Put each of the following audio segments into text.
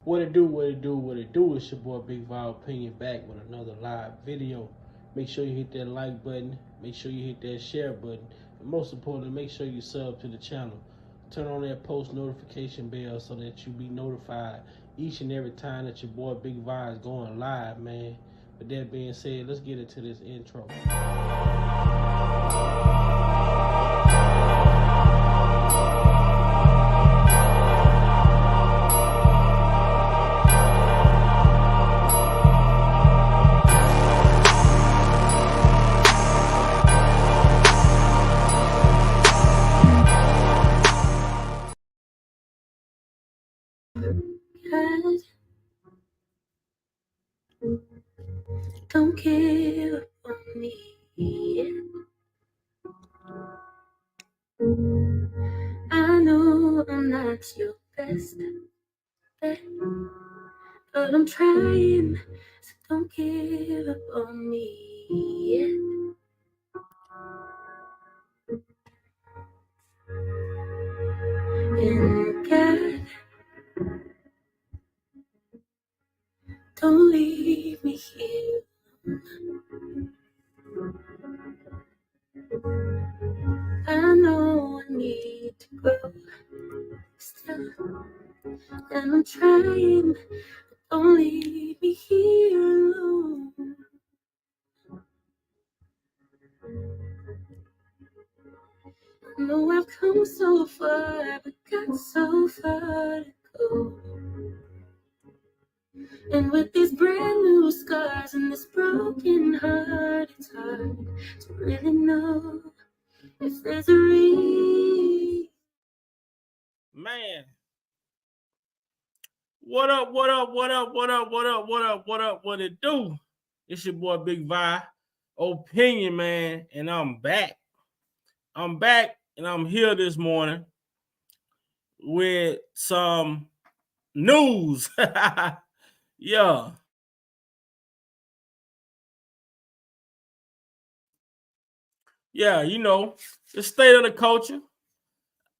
What it do, what it do, what it do. It's your boy Big Val Opinion back with another live video. Make sure you hit that like button. Make sure you hit that share button. And most importantly, make sure you sub to the channel. Turn on that post notification bell so that you be notified each and every time that your boy Big Val is going live, man. With that being said, let's get into this intro. Don't care for me. I know I'm not your best bet, but I'm trying, so don't give up on me yet. And God, don't leave me here. I know I need to grow still, and I'm trying, but don't leave me here alone. I know I've come so far, but got so far to go. And with these brand new scars and this broken heart, it's hard to really know if there's a reason. Man. What up, what up, what up, what up, what up, what up, what up, what it do? It's your boy Big Vi Opinion, man, and I'm back. I'm back and I'm here this morning with some news. Yeah. Yeah, you know, the state of the culture.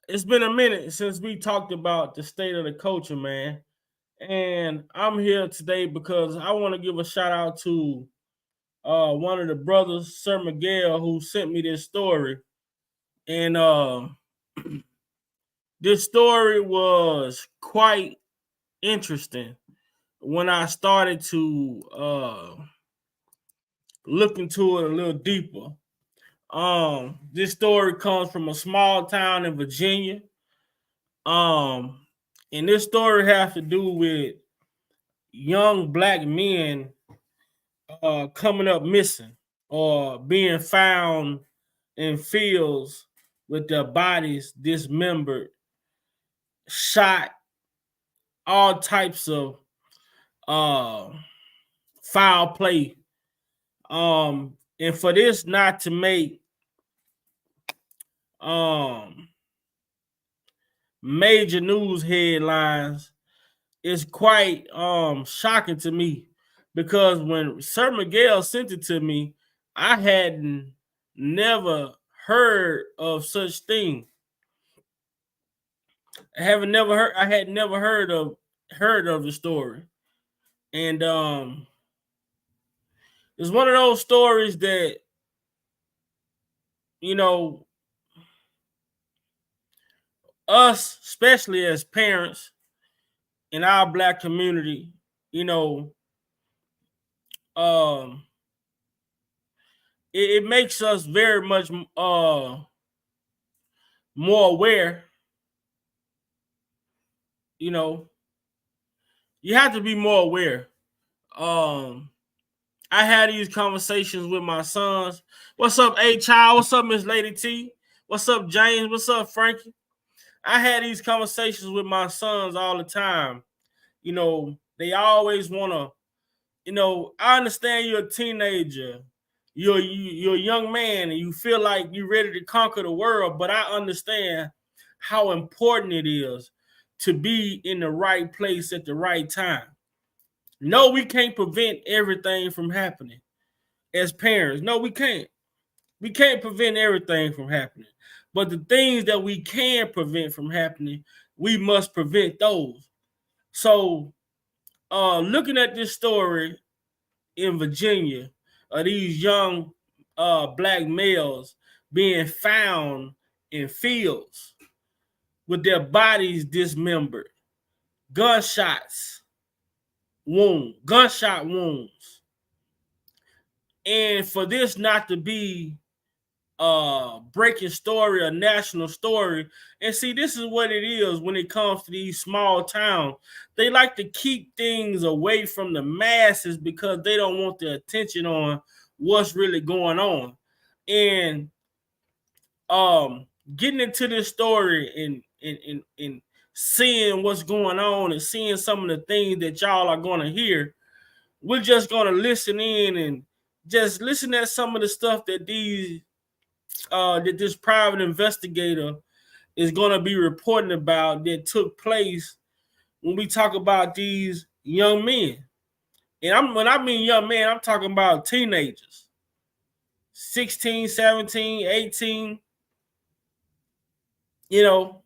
It's been a minute since we talked about the state of the culture, man. And I'm here today because I want to give a shout out to one of the brothers, Sir Miguel, who sent me this story. And this story was quite interesting when I started to look into it a little deeper. This story comes from a small town in Virginia. Um, and this story has to do with young black men coming up missing or being found in fields with their bodies dismembered, shot, all types of uh foul play. And for this not to make um major news headlines is quite shocking to me, because when Sir Miguel sent it to me, I hadn't never heard of such thing. I had never heard of the story. And it's one of those stories that, you know, us, especially as parents in our black community, you know, um, it makes us very much more aware. You know, you have to be more aware. Um, I had these conversations with my sons. What's up, A Child? What's up, Miss Lady T? What's up, James? What's up, Frankie? I had these conversations with my sons all the time. You know, they always want to, you know, I understand you're a teenager, you're a young man, and you feel like you're ready to conquer the world. But I understand how important it is to be in the right place at the right time. No, we can't prevent everything from happening as parents. No, we can't. We can't prevent everything from happening. But the things that we can prevent from happening, we must prevent those. So looking at this story in Virginia of these young black males being found in fields with their bodies dismembered, gunshot wounds. And for this not to be a breaking story, a national story, and see, this is what it is when it comes to these small towns. They like to keep things away from the masses because they don't want the attention on what's really going on. And getting into this story and seeing what's going on and seeing some of the things that y'all are going to hear, we're just going to listen in and just listen at some of the stuff that that this private investigator is going to be reporting about that took place when we talk about these young men. And when I mean young men, I'm talking about teenagers, 16, 17, 18, you know.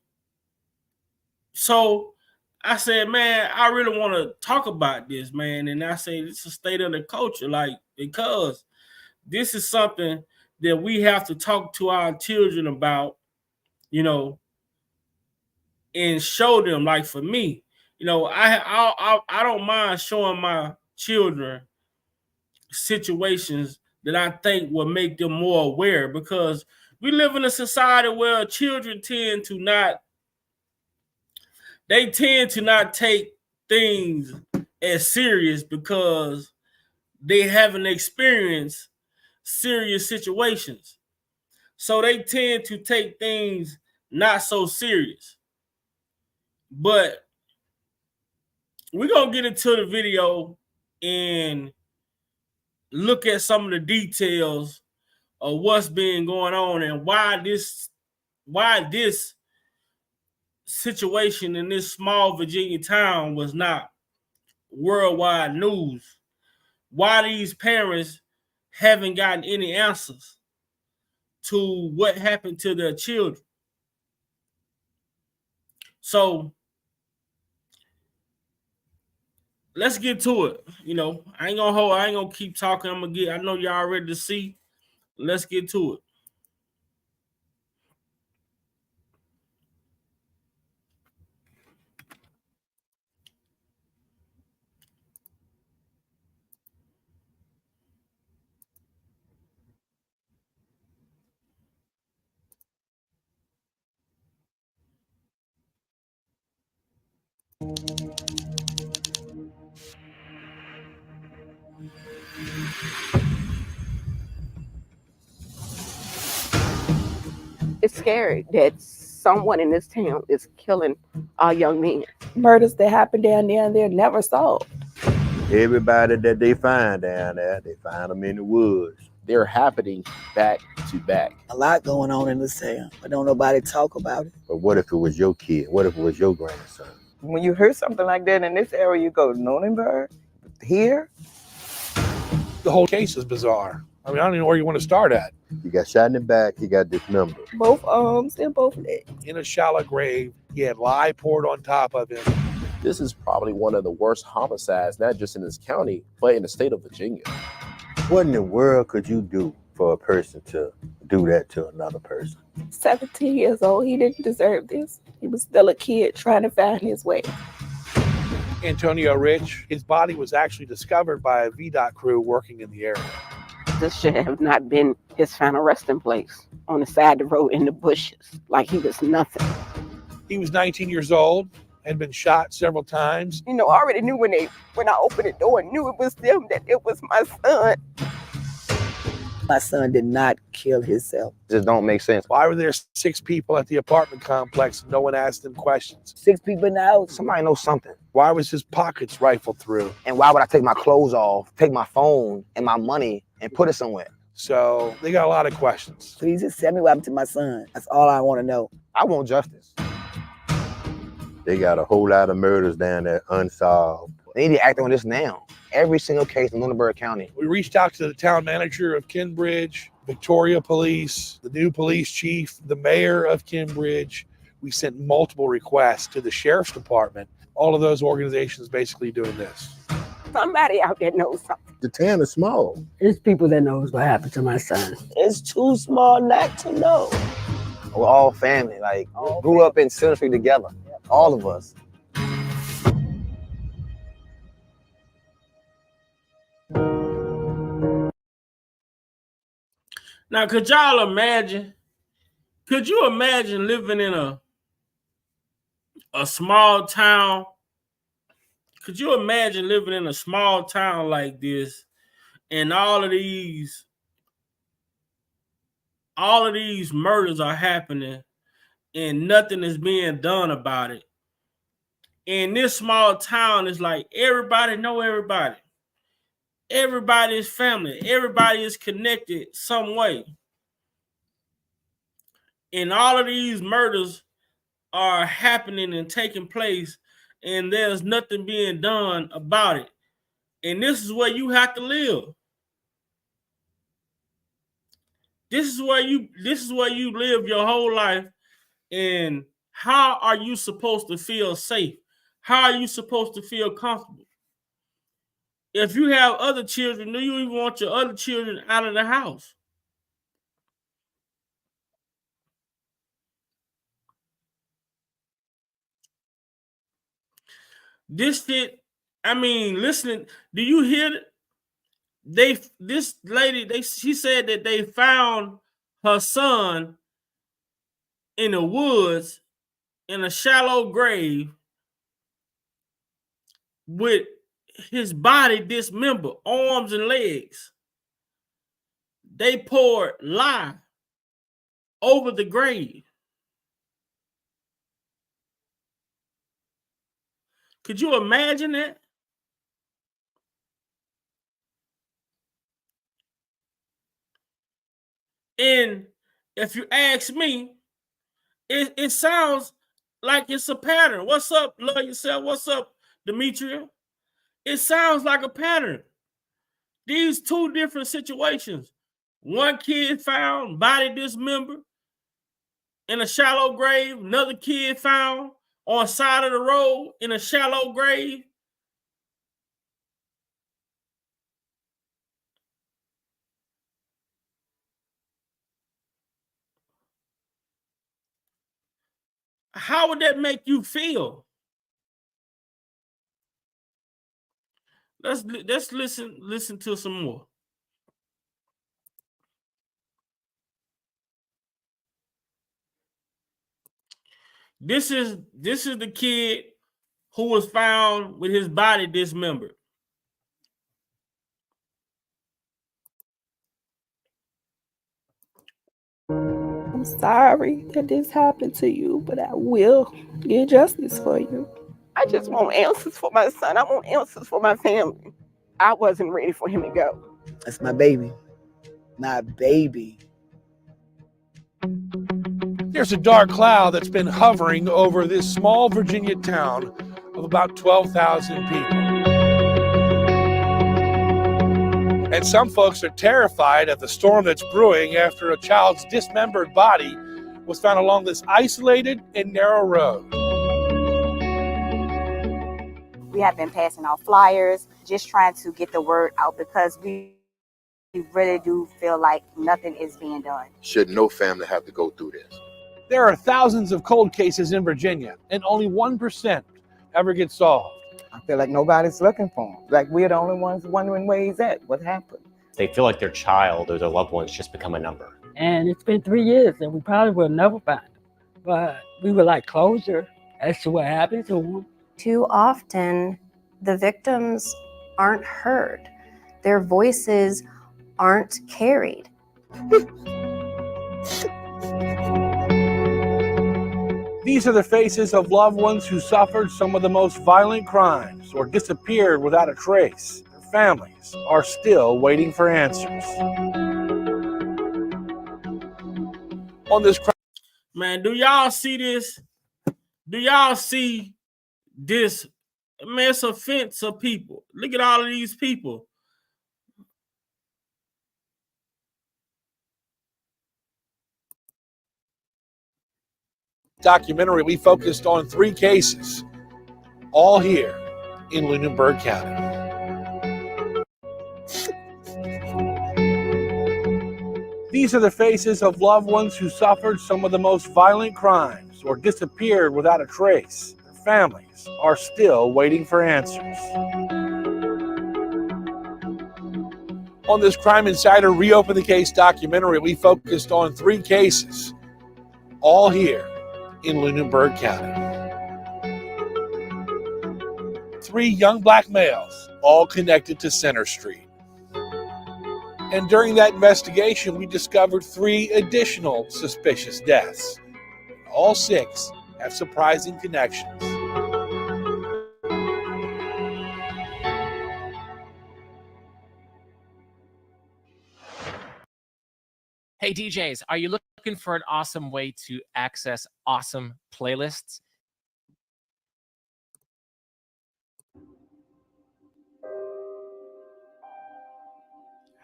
So I said, man, I really want to talk about this, man. And I said, it's a state of the culture, like, because this is something that we have to talk to our children about, you know, and show them. Like for me, you know, I don't mind showing my children situations that I think will make them more aware, because we live in a society where children tend to not take things as serious because they haven't experienced serious situations. So they tend to take things not so serious. But we're going to get into the video and look at some of the details of what's been going on and why this situation in this small Virginia town was not worldwide news. Why these parents haven't gotten any answers to what happened to their children. So let's get to it. You know, I ain't gonna keep talking. I know y'all ready to see. Let's get to it. It's scary that someone in this town is killing our young men. Murders that happen down there and they're never solved. Everybody that they find down there, they find them in the woods. They're happening back to back. A lot going on in this town, but don't nobody talk about it. But what if it was your kid? What if it was your grandson? When you hear something like that in this area, you go, Nonenberg? Here? The whole case is bizarre. I mean, I don't even know where you want to start at. He got shot in the back, he got dismembered. Both arms and both legs. In a shallow grave, he had lye poured on top of him. This is probably one of the worst homicides, not just in this county, but in the state of Virginia. What in the world could you do for a person to do that to another person? 17 years old, he didn't deserve this. He was still a kid trying to find his way. Antonio Rich, his body was actually discovered by a VDOT crew working in the area. This should have not been his final resting place, on the side of the road in the bushes, like he was nothing. He was 19 years old, had been shot several times. You know, I already knew when I opened the door and knew it was them, that it was my son. My son did not kill himself. This don't make sense. Why were there 6 people at the apartment complex and no one asked them questions? 6 people in the house. Somebody knows something. Why was his pockets rifled through? And why would I take my clothes off, take my phone and my money and put it somewhere? So they got a lot of questions. Please just tell me what happened to my son. That's all I want to know. I want justice. They got a whole lot of murders down there unsolved. They need to act on this now. Every single case in Lunenburg County. We reached out to the town manager of Kinbridge, Victoria Police, the new police chief, the mayor of Kinbridge. We sent multiple requests to the sheriff's department. all of those organizations basically doing this. Somebody out there knows something. The town is small. It's people that knows what happened to my son. It's too small not to know. We're all family. Like, grew up in Central together. All of us. Now, could y'all imagine? Could you imagine living in a small town? Could you imagine living in a small town like this, and all of these murders are happening, and nothing is being done about it? And this small town is like everybody know everybody. Everybody is family. Everybody is connected some way. And all of these murders are happening and taking place, and there's nothing being done about it. And this is where you have to live. This is where you live your whole life. And how are you supposed to feel safe? How are you supposed to feel comfortable? If you have other children, do you even want your other children out of the house? This shit, I mean, listen, do you hear it? This lady, she said that they found her son in the woods in a shallow grave with his body dismembered, arms and legs. They poured lye over the grave. Could you imagine that? And if you ask me, it sounds like it's a pattern. What's up, Love Yourself? What's up, Demetria? It sounds like a pattern. These two different situations. One kid found body dismembered in a shallow grave. Another kid found on the side of the road in a shallow grave. How would that make you feel? Let's listen to some more. This is the kid who was found with his body dismembered. I'm sorry that this happened to you, but I will get justice for you. I just want answers for my son. I want answers for my family. I wasn't ready for him to go. That's my baby. My baby. There's a dark cloud that's been hovering over this small Virginia town of about 12,000 people. And some folks are terrified of the storm that's brewing after a child's dismembered body was found along this isolated and narrow road. We have been passing out flyers, just trying to get the word out because we really do feel like nothing is being done. Should no family have to go through this? There are thousands of cold cases in Virginia, and only 1% ever get solved. I feel like nobody's looking for him. Like we're the only ones wondering where he's at. What happened? They feel like their child or their loved ones just become a number. And it's been 3 years, and we probably will never find him. But we would like closure as to what happened to him. Too often, the victims aren't heard. Their voices aren't carried. These are the faces of loved ones who suffered some of the most violent crimes or disappeared without a trace. Their families are still waiting for answers. On this Man, do y'all see this? Do y'all see this? Man, it's a fence of people. Look at all of these people. Documentary, we focused on 3 cases. all here in Lunenburg County. These are the faces of loved ones who suffered some of the most violent crimes or disappeared without a trace. Their families are still waiting for answers. On this Crime Insider Reopen the Case documentary, we focused on 3 cases, all here in Lunenburg County. 3 young black males, all connected to Center Street. And during that investigation, we discovered 3 additional suspicious deaths. All 6 have surprising connections. Hey DJs, are you looking for an awesome way to access awesome playlists?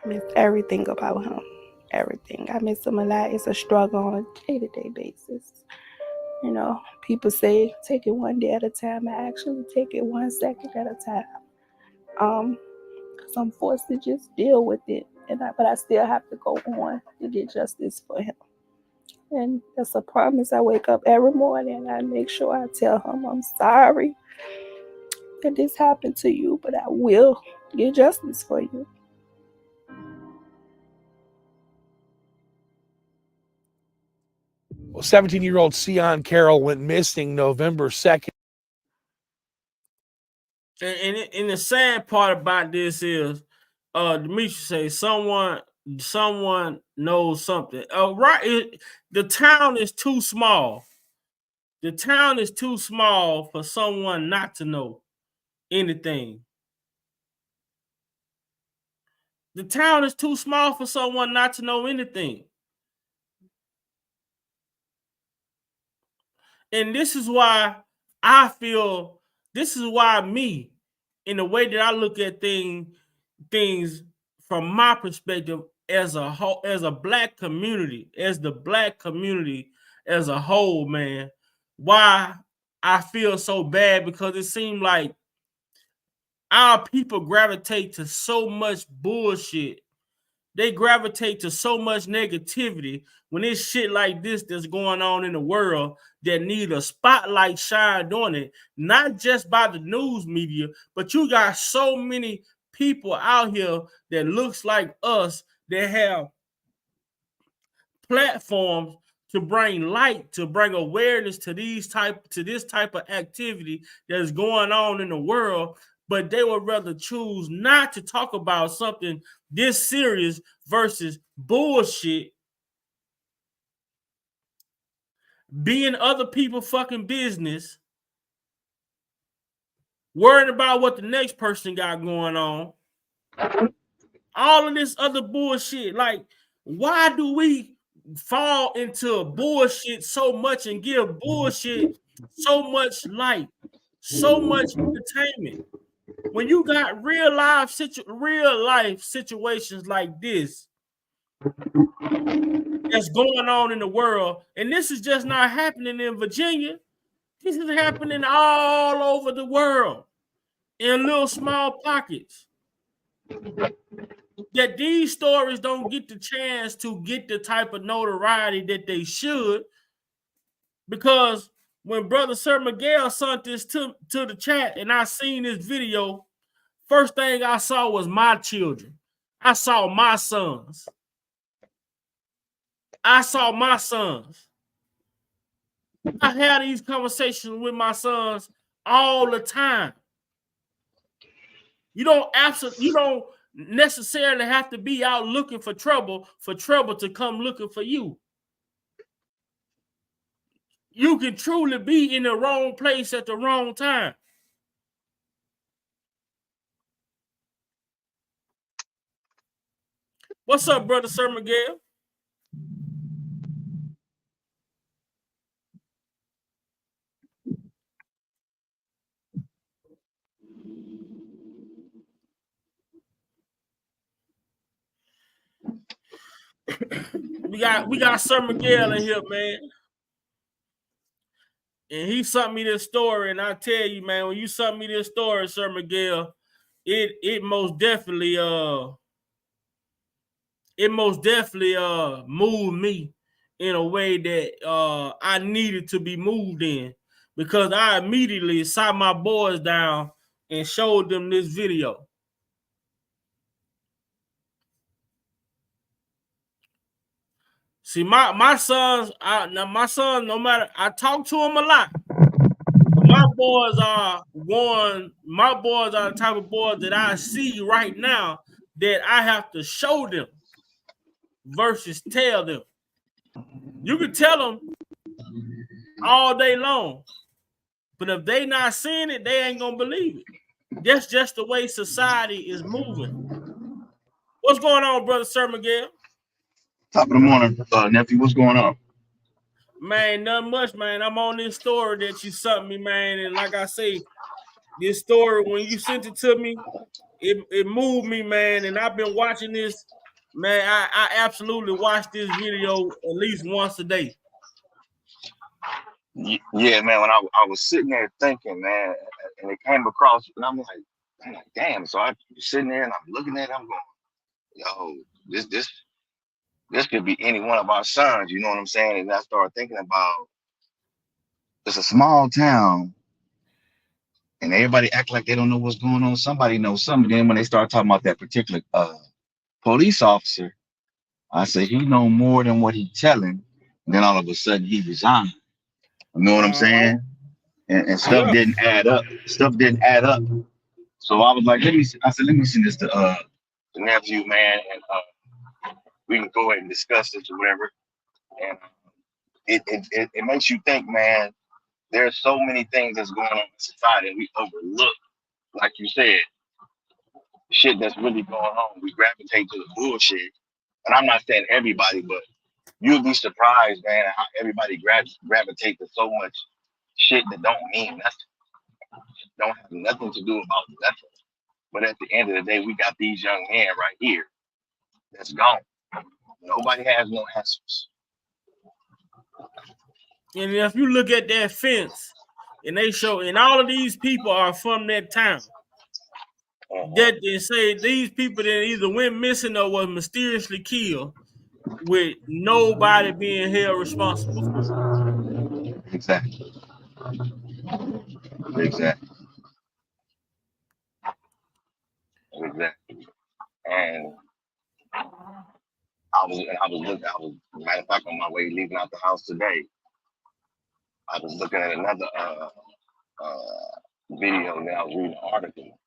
I miss everything about him. Everything. I miss him a lot. It's a struggle on a day-to-day basis. You know, people say take it one day at a time. I actually take it 1 second at a time. Because I'm forced to just deal with it. But I still have to go on to get justice for him. And that's a promise. I wake up every morning and I make sure I tell him I'm sorry that this happened to you, but I will get justice for you. Well, 17-year-old Sion Carroll went missing November 2nd. And the sad part about this is, Demetrius say someone knows something. Right, the town is too small. The town is too small for someone not to know anything. The town is too small for someone not to know anything. And this is why I feel, this is why me, in the way that I look at things from my perspective as a whole, as a black community, as the black community as a whole, man, why I feel so bad, because it seemed like our people gravitate to so much bullshit. They gravitate to so much negativity when it's shit like this that's going on in the world that need a spotlight shined on it, not just by the news media, but you got so many people out here that looks like us that have platforms to bring light, to bring awareness to this type of activity that's going on in the world, but they would rather choose not to talk about something this serious versus bullshit, being other people fucking business, worrying about what the next person got going on, all of this other bullshit. Like, why do we fall into bullshit so much and give bullshit so much light, so much entertainment, when you got real life situations like this that's going on in the world? And this is just not happening in Virginia. This is happening all over the world in little small pockets. That these stories don't get the chance to get the type of notoriety that they should, because when Brother Sir Miguel sent this to the chat and I seen this video, first thing I saw was my children. I saw my sons. I saw my sons. I have these conversations with my sons all the time. You don't necessarily have to be out looking for trouble to come looking for you. You can truly be in the wrong place at the wrong time. What's up, Brother Sir Miguel? we got Sir Miguel in here, man. And he sent me this story, and I tell you, man, when you sent me this story, Sir Miguel, it most definitely moved me in a way that I needed to be moved in, because I immediately sat my boys down and showed them this video. See, my sons, no matter, I talk to them a lot. My boys are the type of boys that I see right now that I have to show them versus tell them. You can tell them all day long, but if they not seeing it, they ain't gonna believe it. That's just the way society is moving. What's going on, brother Sir Miguel? Top of the morning, nephew. What's going on? Man, nothing much, man. I'm on this story that you sent me, man, and like I say, this story, when you sent it to me, it moved me, man, and I've been watching this, man. I absolutely watch this video at least once a day. Yeah, man. When I was sitting there thinking, man, and it came across, and I'm like, damn. So I'm sitting there and I'm looking at it, I'm going, yo, this could be any one of our sons. You know what I'm saying? And I started thinking about, it's a small town, and everybody act like they don't know what's going on. Somebody knows something. Then when they start talking about that particular police officer, I say he know more than what he telling. And then all of a sudden he resigned. You know what I'm saying? And stuff didn't add up. Stuff didn't add up. So I was like, let me send this to the nephew, man, and we can go ahead and discuss this or whatever. And it makes you think, man. There's so many things that's going on in society, and we overlook, like you said, shit that's really going on. We gravitate to the bullshit. And I'm not saying everybody, but you'll be surprised, man, how everybody gravitate to so much shit that don't mean nothing. Don't have nothing to do about nothing. But at the end of the day, we got these young men right here that's gone. Nobody has no answers. And if you look at that fence, and they show, and all of these people are from that town, that they say these people that either went missing or was mysteriously killed, with nobody being held responsible for it. Exactly. Exactly. Exactly. And I was matter of fact on my way leaving out the house today. I was looking at another video, and then I was reading an article.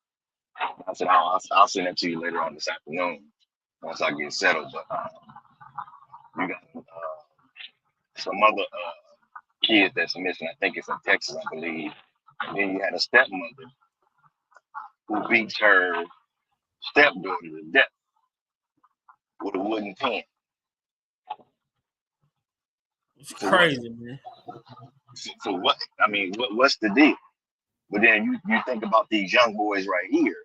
I said I'll send it to you later on this afternoon once I get settled. But you got some other kids that's missing. I think it's in Texas, I believe. And then you had a stepmother who beats her stepdaughter to death with a wooden pen. It's crazy, man. So what? I mean, what's the deal? But then you think about these young boys right here.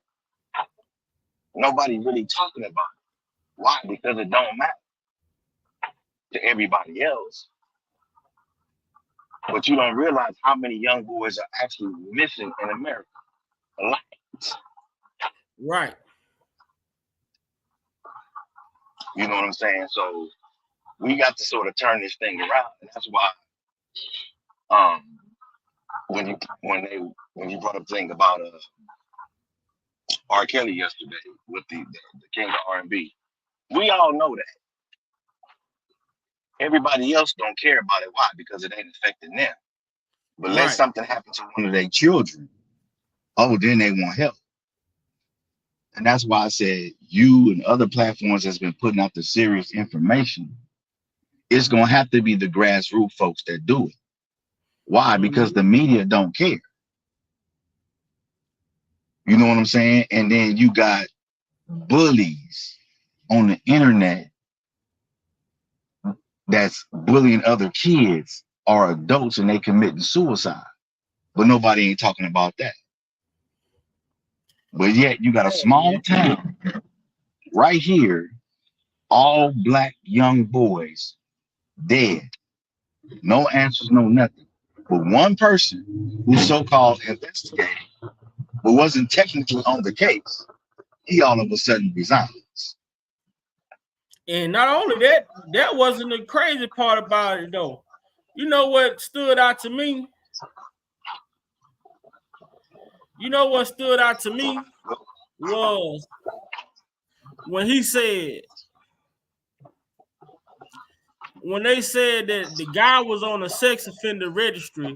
Nobody really talking about it. Why? Because it don't matter to everybody else. But you don't realize how many young boys are actually missing in America. A lot. Right. You know what I'm saying? So we got to sort of turn this thing around. And that's why when you brought up the thing about R. Kelly yesterday with the king of R&B, we all know that. Everybody else don't care about it. Why? Because it ain't affecting them. But let something happen to one of their children, oh, then they want help. And that's why I said you and other platforms that's been putting out the serious information, it's going to have to be the grassroots folks that do it. Why? Because the media don't care. You know what I'm saying? And then you got bullies on the internet that's bullying other kids or adults, and they committing suicide. But nobody ain't talking about that. But yet you got a small town right here, all black young boys dead. No answers, no nothing. But one person who so-called investigated, but wasn't technically on the case, he all of a sudden resigns. And not only that, that wasn't the crazy part about it though. You know what stood out to me? You know what stood out to me was when he said, when they said that the guy was on a sex offender registry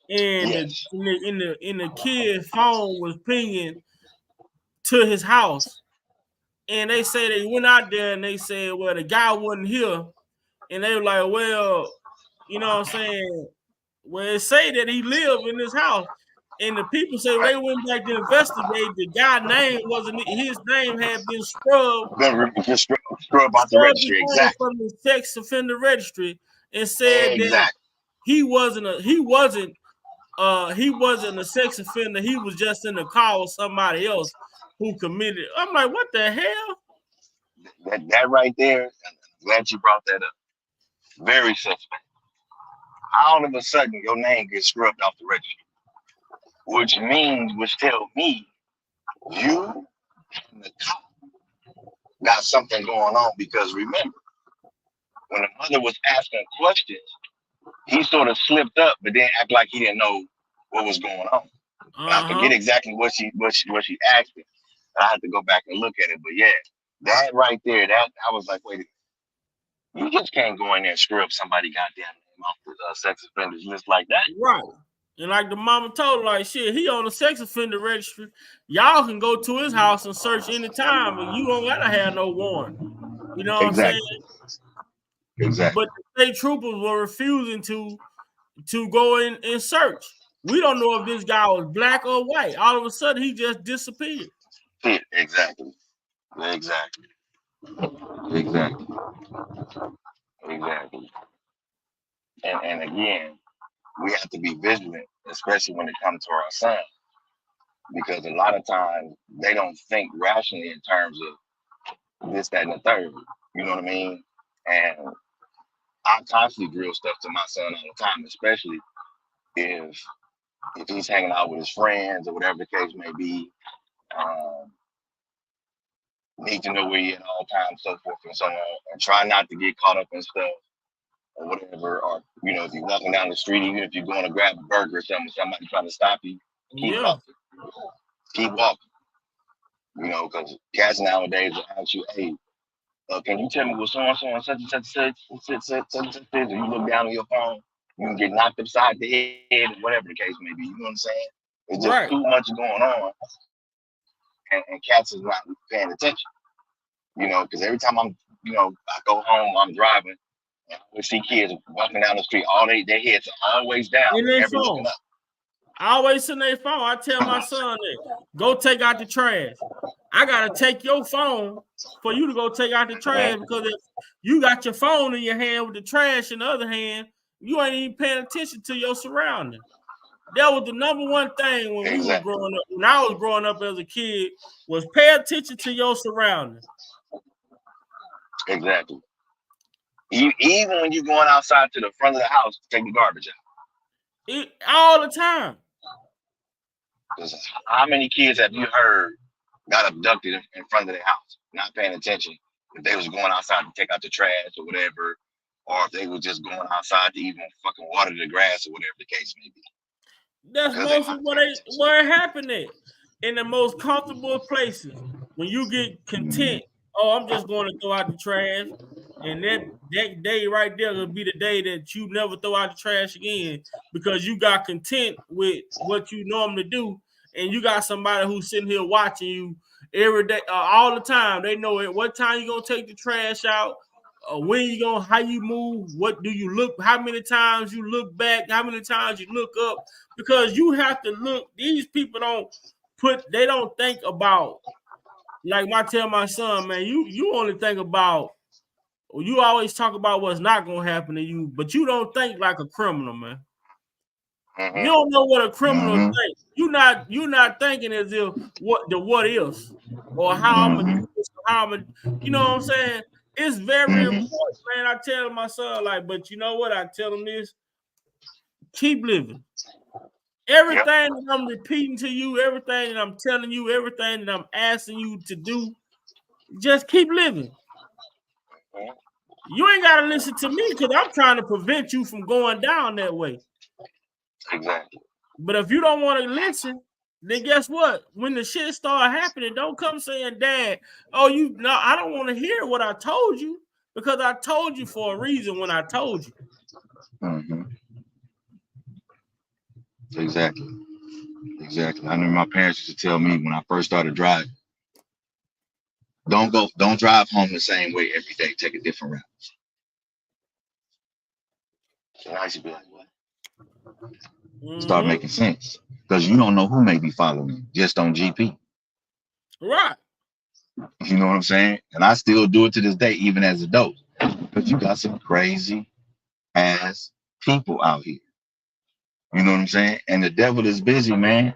and Yes. in the kid's phone was pinging to his house. And they say they went out there and they said, well, the guy wasn't here. And they were like, well, you know what I'm saying? Well, it say that he lived in this house. And the people say when they went back to investigate, the guy's name wasn't, his name had been scrubbed. Just scrub out the Scrubbed his registry, name exactly. from the sex offender registry and said that Exactly. he wasn't a sex offender. He was just in the car with somebody else who committed. I'm like, what the hell? That right there, I'm glad you brought that up. Very suspect. All of a sudden, your name gets scrubbed off the registry, which tell me you and the cop got something going on. Because remember, when the mother was asking questions, he sort of slipped up, but then act like he didn't know what was going on. I forget exactly what she asked him. I had to go back and look at it, but yeah, that right there, that I was like, wait a minute. You just can't go in there and screw up somebody goddamn name off the sex offenders list like that. Right. And like the mama told her, like, shit, he on the sex offender registry. Y'all can go to his house and search anytime, and you don't gotta have no warrant. You know what I'm saying? Exactly. But the state troopers were refusing to go in and search. We don't know if this guy was black or white. All of a sudden, he just disappeared. Exactly. Exactly. And again, we have to be vigilant, especially when it comes to our son, because a lot of times they don't think rationally in terms of this, that, and the third. You know what I mean? And I constantly drill stuff to my son all the time, especially if he's hanging out with his friends or whatever the case may be. Need to know where he at all times, so forth and so on, and try not to get caught up in stuff or whatever. Or if you're walking down the street, even if you're going to grab a burger or something, somebody trying to stop you, keep walking. Because cats nowadays will ask you, hey, can you tell me what's on so and such and such is? And you look down on your phone, you can get knocked upside the head, whatever the case may be. You know what I'm saying? It's just too much going on, and cats is not paying attention. Because every time I go home, I'm driving, and we see kids walking down the street, their heads are always down, never looking up. I always send their phone. I tell my son that go take out the trash. I gotta take your phone for you to go take out the trash, because if you got your phone in your hand with the trash in the other hand, you ain't even paying attention to your surroundings. That was the number one thing when we were growing up. When I was growing up as a kid, was pay attention to your surroundings. Exactly. Even when you're going outside to the front of the house to take the garbage out. All the time. Because how many kids have you heard got abducted in front of their house, not paying attention? If they was going outside to take out the trash or whatever, or if they was just going outside to even fucking water the grass or whatever the case may be. That's mostly where it happened at. In the most comfortable places. When you get content, I'm just going to throw out the trash. And that day right there will be the day that you never throw out the trash again, because you got content with what you normally do, and you got somebody who's sitting here watching you every day, all the time. They know at what time you're gonna take the trash out, when you gonna, how you move, what do you look, how many times you look back, how many times you look up, because you have to look. These people they don't think about, like I tell my son, man, you only think about, you always talk about what's not going to happen to you, but you don't think like a criminal, man. You don't know what a criminal thinks. You're not thinking as if what ifs, or how I'm gonna do this, or how I'm gonna, you know what I'm saying? It's very important, man. I tell my son, like, but you know what? I tell him this. keep living. Everything that I'm repeating to you, everything that I'm telling you, everything that I'm asking you to do, just keep living. You ain't got to listen to me because I'm trying to prevent you from going down that way. Exactly. But if you don't want to listen, then guess what? When the shit start happening, don't come saying, Dad, I don't want to hear what I told you because I told you for a reason when I told you. Mm-hmm. Exactly. I remember my parents used to tell me when I first started driving, don't drive home the same way every day. Take a different route. And I used to be like, what? Start making sense. Because you don't know who may be following just on GP. Right. You know what I'm saying? And I still do it to this day, even as adult. Because you got some crazy ass people out here. You know what I'm saying? And the devil is busy, man.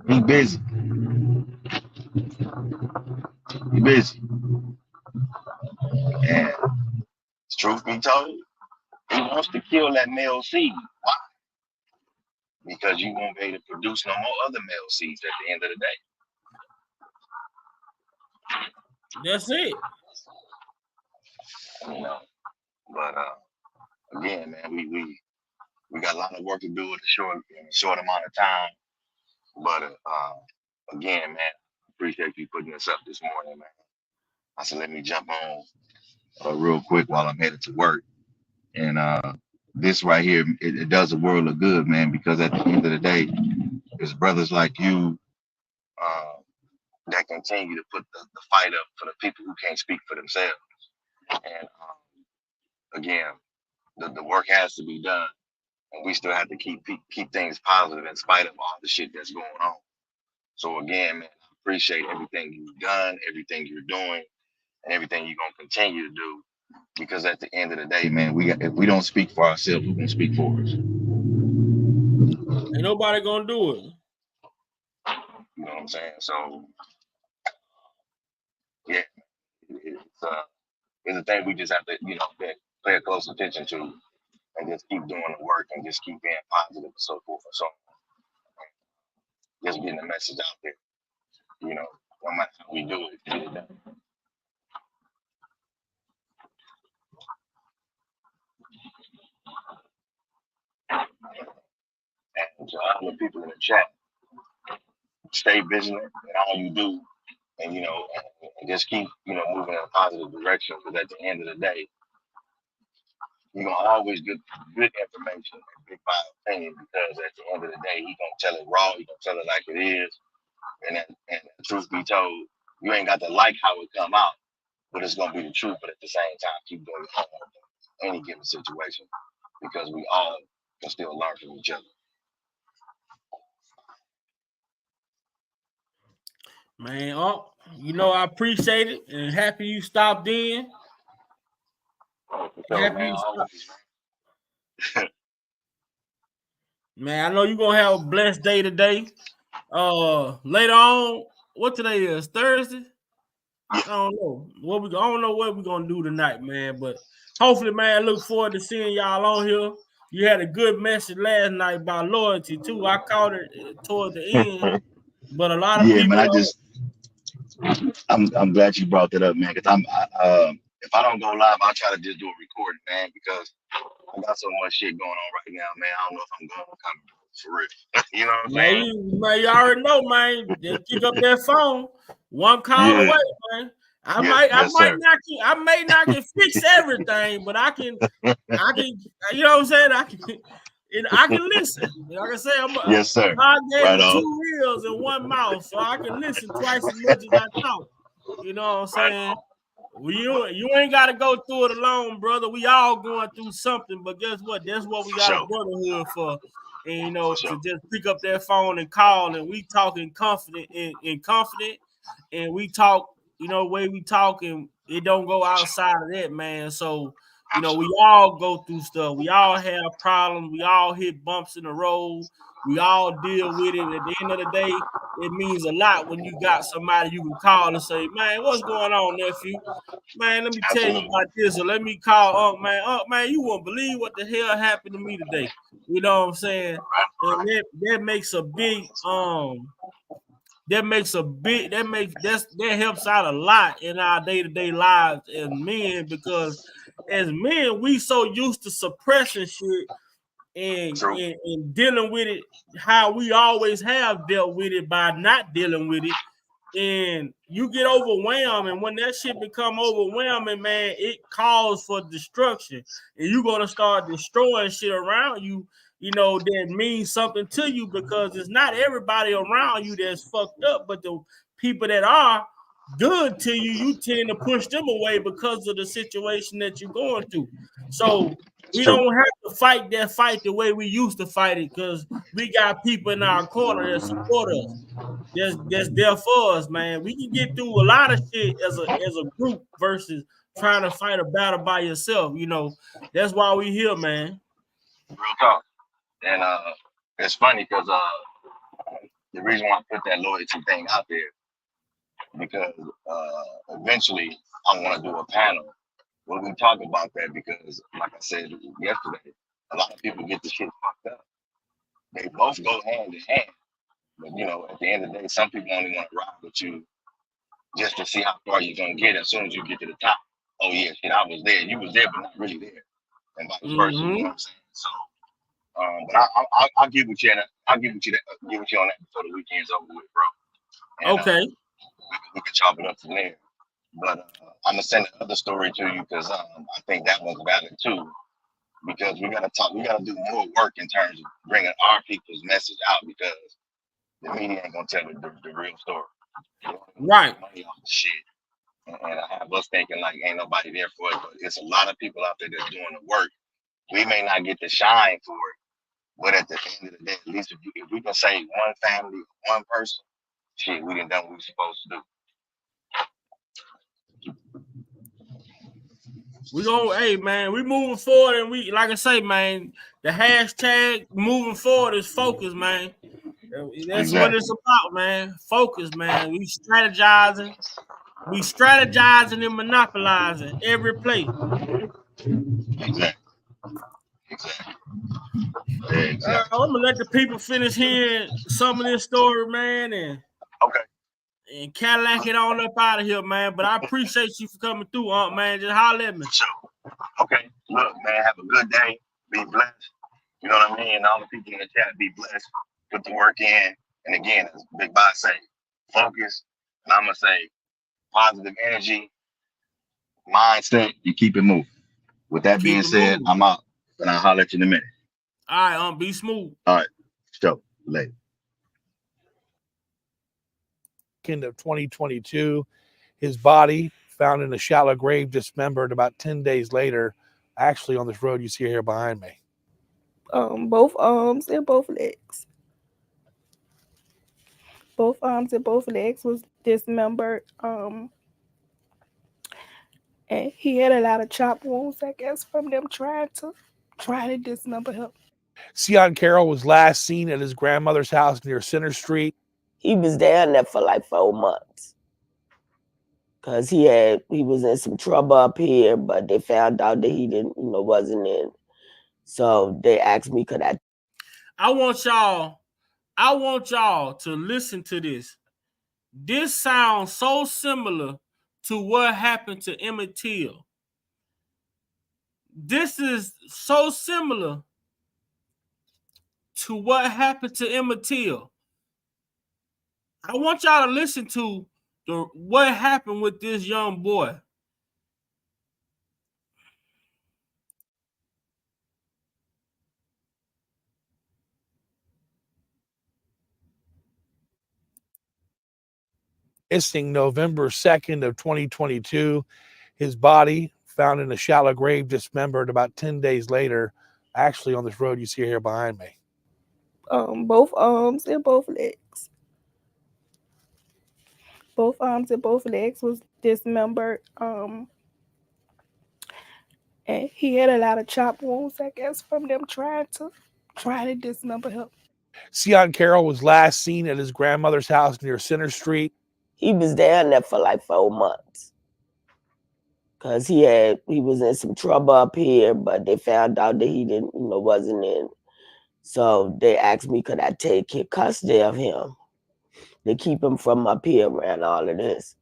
He busy. And truth be told, he wants to kill that male seed. Why? Because you won't be able to produce no more other male seeds at the end of the day. That's it. You know, but again, man, we got a lot of work to do in a short amount of time. But again, man, appreciate you putting this up this morning, man. I said, let me jump on real quick while I'm headed to work. And this right here, it does a world of good, man, because at the end of the day, it's brothers like you that continue to put the fight up for the people who can't speak for themselves. And again, the work has to be done, and we still have to keep things positive in spite of all the shit that's going on. So again, man, I appreciate everything you've done, everything you're doing, and everything you're gonna continue to do. Because at the end of the day, man, if we don't speak for ourselves, who can speak for us? Ain't nobody gonna do it. You know what I'm saying? So yeah, it's a thing we just have to, pay close attention to and just keep doing the work and just keep being positive and so forth and so on. Just getting the message out there, no matter how we do it, get it done. And to all the people in the chat, stay vigilant in all you do, and and just keep moving in a positive direction. Because at the end of the day, you're gonna always get good information and big my opinion. Because at the end of the day, he gonna tell it raw. He gonna tell it like it is. And truth be told, you ain't got to like how it come out, but it's gonna be the truth. But at the same time, keep doing your homework in any given situation, because we all can still learn from each other. Man, I appreciate it and happy you stopped in. Happy you stopped. Man, I know you're gonna have a blessed day today. Later on, what today is? Thursday? I don't know. I don't know what we're gonna do tonight, man. But hopefully, man, I look forward to seeing y'all on here. You had a good message last night about loyalty too. I caught it toward the end. But a lot of people. Man, I'm glad you brought that up, man. Because if I don't go live, I'll try to just do a recording, man. Because I got so much shit going on right now, man. I don't know if I'm going to come for real. You know what I'm saying? Man, you already know, man. Just pick up that phone, one call away, man. I may not can fix everything, but I can, you know what I'm saying? I can listen. Like I say, yes, sir. God gave Right me on. 2 ears and 1 mouth, so I can listen twice as much as I talk. You know what I'm saying? Well, you ain't got to go through it alone, brother. We all going through something, but guess what? That's what we got a brotherhood for. And to just pick up that phone and call, and we talking confident and confident, and we talk, way we talk, and it don't go outside of that, man. So You know, we all go through stuff. We all have problems. We all hit bumps in the road. We all deal with it. At the end of the day, it means a lot when you got somebody you can call and say, "Man, what's going on, nephew? Man, let me tell you about this." Or let me call Unc, man, you won't believe what the hell happened to me today. You know what I'm saying? And that makes a big that helps out a lot in our day-to-day lives as men, because as men we so used to suppressing shit and dealing with it how we always have dealt with it by not dealing with it, and you get overwhelmed, and when that shit become overwhelming, man, it calls for destruction, and you're gonna start destroying shit around you, you know, that means something to you, because it's not everybody around you that's fucked up, but the people that are good to you, you tend to push them away because of the situation that you're going through. So we don't have to fight that fight the way we used to fight it, because we got people in our corner that support us. That's there for us, man. We can get through a lot of shit as a group versus trying to fight a battle by yourself. You know, that's why we here, man. Real talk. And it's funny because the reason why I put that loyalty thing out there, because eventually I want to do a panel where we talk about that, because like I said yesterday, a lot of people get the shit fucked up. They both go hand in hand. But you know, at the end of the day, some people only want to ride with you just to see how far you're gonna get as soon as you get to the top. Oh yeah, shit, I was there. You was there, but not really there, and vice versa. You know what I'm saying? So, but I'll give with you that. I'll give with you that. Give with you on that before the weekend's over with, bro. And, okay. We can chop it up from there. But I'm gonna send the other story to you because I think that one's valid too. Because we gotta talk. We gotta do more work in terms of bringing our people's message out, because the media ain't gonna tell the real story. Right. Money off the shit. And I have us thinking like ain't nobody there for it, but it's a lot of people out there that's doing the work. We may not get the shine for it, but at the end of the day, at least if we can save one family, one person, shit, we done done what we're supposed to do. We gonna, hey man, we moving forward, and we, like I say, man, the hashtag moving forward is focus, man. That's what it's about, man. Focus, man. We strategizing and monopolizing every play. Exactly. I'm gonna let the people finish hearing some of this story, man, and and Cadillac it on up out of here, man. But I appreciate you for coming through, man. Just holler at me. Sure. Okay. Look, man, have a good day. Be blessed. You know what I mean? And all the people in the chat, be blessed. Put the work in. And again, as Big Boss say, focus. And I'm gonna say positive energy, mindset, you keep it moving. With that being said, I'm out. And I'll holler at you in a minute. All right, be smooth. All right. So later. End of 2022, his body found in a shallow grave, dismembered about 10 days later, actually on this road you see here behind me. Both arms and both legs. Both arms and both legs was dismembered. And he had a lot of chop wounds, I guess, from them trying to dismember him. Sion Carroll was last seen at his grandmother's house near Center Street. He was down there for like 4 months. Cause he was in some trouble up here, but they found out that he didn't, wasn't in. So they asked me, could I? I want y'all to listen to this. This sounds so similar to what happened to Emmett Till. This is so similar to what happened to Emmett Till. I want y'all to listen to what happened with this young boy. Missing November 2nd of 2022. His body found in a shallow grave, dismembered about 10 days later, actually on this road you see here behind me. Both arms and both legs. Both arms and both legs was dismembered. And And he had a lot of chop wounds, I guess, from them trying to dismember him. Sion Carroll was last seen at his grandmother's house near Center Street. He was down there for like 4 months. Cause he was in some trouble up here, but they found out that he didn't, wasn't in. So they asked me, could I take custody of him to keep him from up here around all of this?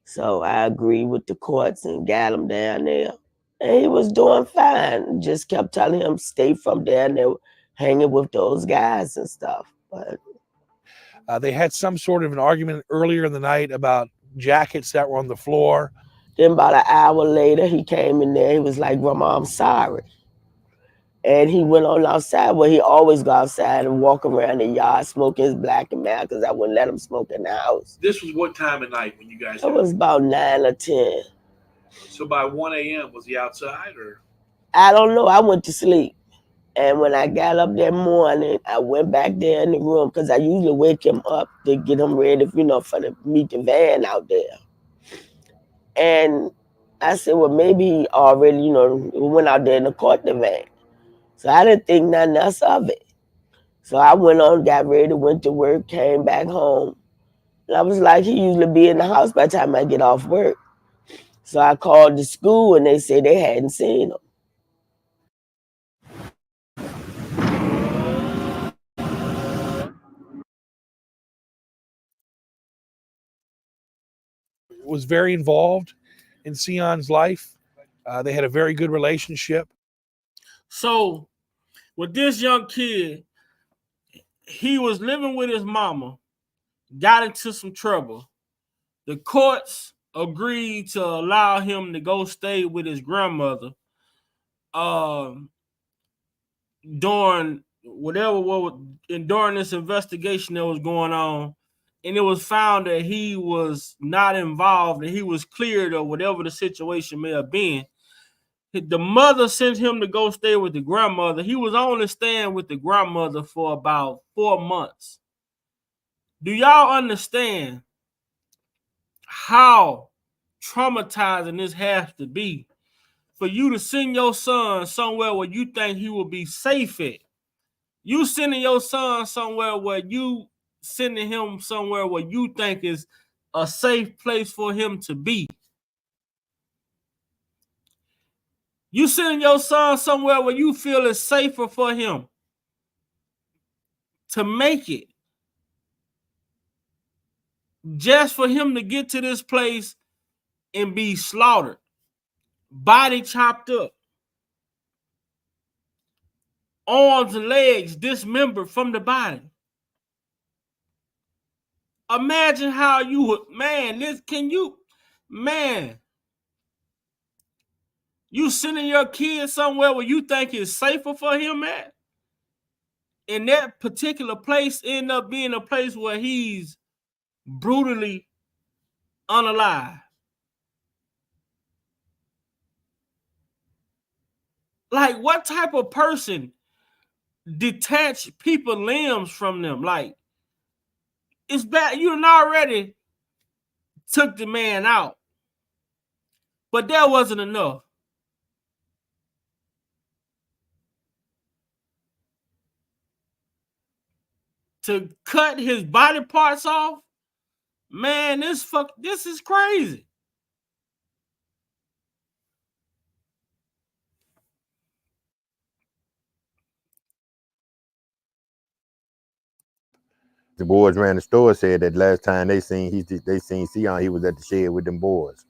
So I agreed with the courts and got him down there. And he was doing fine. Just kept telling him stay from down there, hanging with those guys and stuff. But they had some sort of an argument earlier in the night about jackets that were on the floor. Then about an hour later, he came in there. He was like, Grandma, I'm sorry. And he went on outside where he always go outside and walk around the yard smoking his black and mild because I wouldn't let him smoke in the house. This was what time of night when you guys? It was about 9 or 10. So by 1 a.m. was he outside or? I don't know. I went to sleep. And when I got up that morning, I went back there in the room because I usually wake him up to get him ready, for the meet the van out there. And I said, well, maybe he already, went out there in the court the van. So I didn't think nothing else of it. So I went on, got ready, went to work, came back home. And I was like, he usually be in the house by the time I get off work. So I called the school and they said they hadn't seen him. Was very involved in Sion's life. They had a very good relationship. So with this young kid, he was living with his mama, got into some trouble. The courts agreed to allow him to go stay with his grandmother during during this investigation that was going on. And it was found that he was not involved and he was cleared of whatever the situation may have been. The mother sent him to go stay with the grandmother. He was only staying with the grandmother for about 4 months. Do y'all understand how traumatizing this has to be for you to send your son somewhere where you think he will be safe at? You sending your son somewhere where you think is a safe place for him to be. You sending your son somewhere where you feel it's safer for him to make it, just for him to get to this place and be slaughtered, body chopped up, arms and legs dismembered from the body. Imagine how you would, you sending your kid somewhere where you think is safer for him at, and that particular place end up being a place where he's brutally unalive. Like, what type of person detach people's limbs from them? Like, it's bad. You done already took the man out, but that wasn't enough. To cut his body parts off, man, this is crazy. The boys ran the store said that last time they seen Sion, he was at the shed with them boys.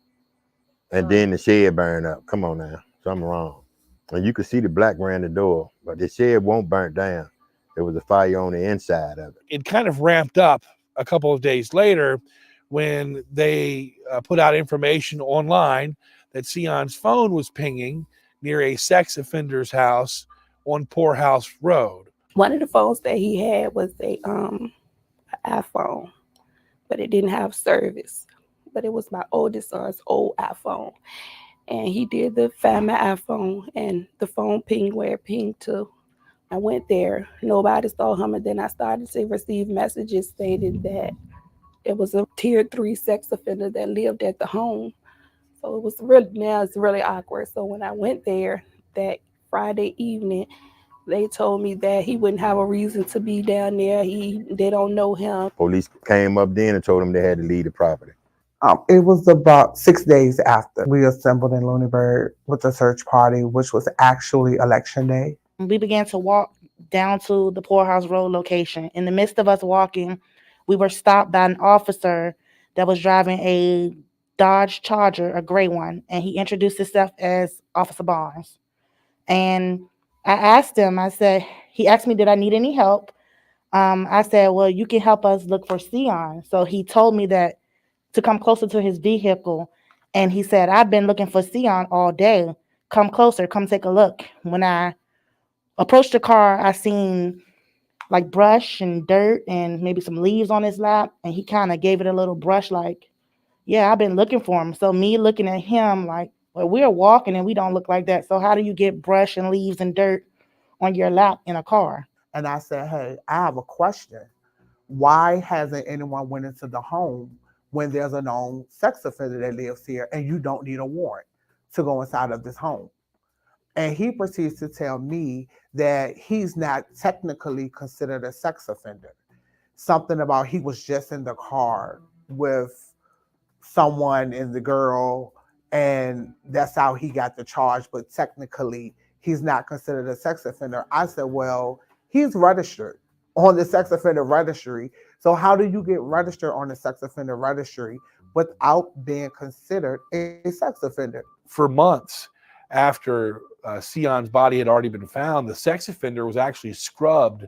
And then the shed burned up. Come on now, something wrong. And you could see the black ran the door, but the shed won't burn down. There was a fire on the inside of it. It kind of ramped up a couple of days later when they put out information online that Sion's phone was pinging near a sex offender's house on Poorhouse Road. One of the phones that he had was a iPhone, but it didn't have service. But it was my oldest son's old iPhone. And he did find my iPhone, and the phone pinged where it pinged to. I went there. Nobody saw him, and then I started to receive messages stating that it was a tier 3 sex offender that lived at the home. So it's really awkward. So when I went there that Friday evening, they told me that he wouldn't have a reason to be down there. They don't know him. Police came up then and told them they had to leave the property. It was about 6 days after we assembled in Lunenburg with the search party, which was actually election day. We began to walk down to the Poorhouse Road location. In the midst of us walking, we were stopped by an officer that was driving a Dodge Charger, a gray one, and he introduced himself as Officer Barnes. And I asked him, he asked me, did I need any help? I said, well, you can help us look for Sion. So he told me that to come closer to his vehicle. And he said, I've been looking for Sion all day. Come closer, come take a look. When I approached the car, I seen like brush and dirt and maybe some leaves on his lap. And he kind of gave it a little brush like, yeah, I've been looking for him. So me looking at him like, well, we're walking and we don't look like that. So how do you get brush and leaves and dirt on your lap in a car? And I said, hey, I have a question. Why hasn't anyone went into the home when there's a known sex offender that lives here and you don't need a warrant to go inside of this home? And he proceeds to tell me that he's not technically considered a sex offender. Something about he was just in the car with someone and the girl, and that's how he got the charge, but technically he's not considered a sex offender. I said, well, he's registered on the sex offender registry. So how do you get registered on the sex offender registry without being considered a sex offender? For months after Sion's body had already been found, the sex offender was actually scrubbed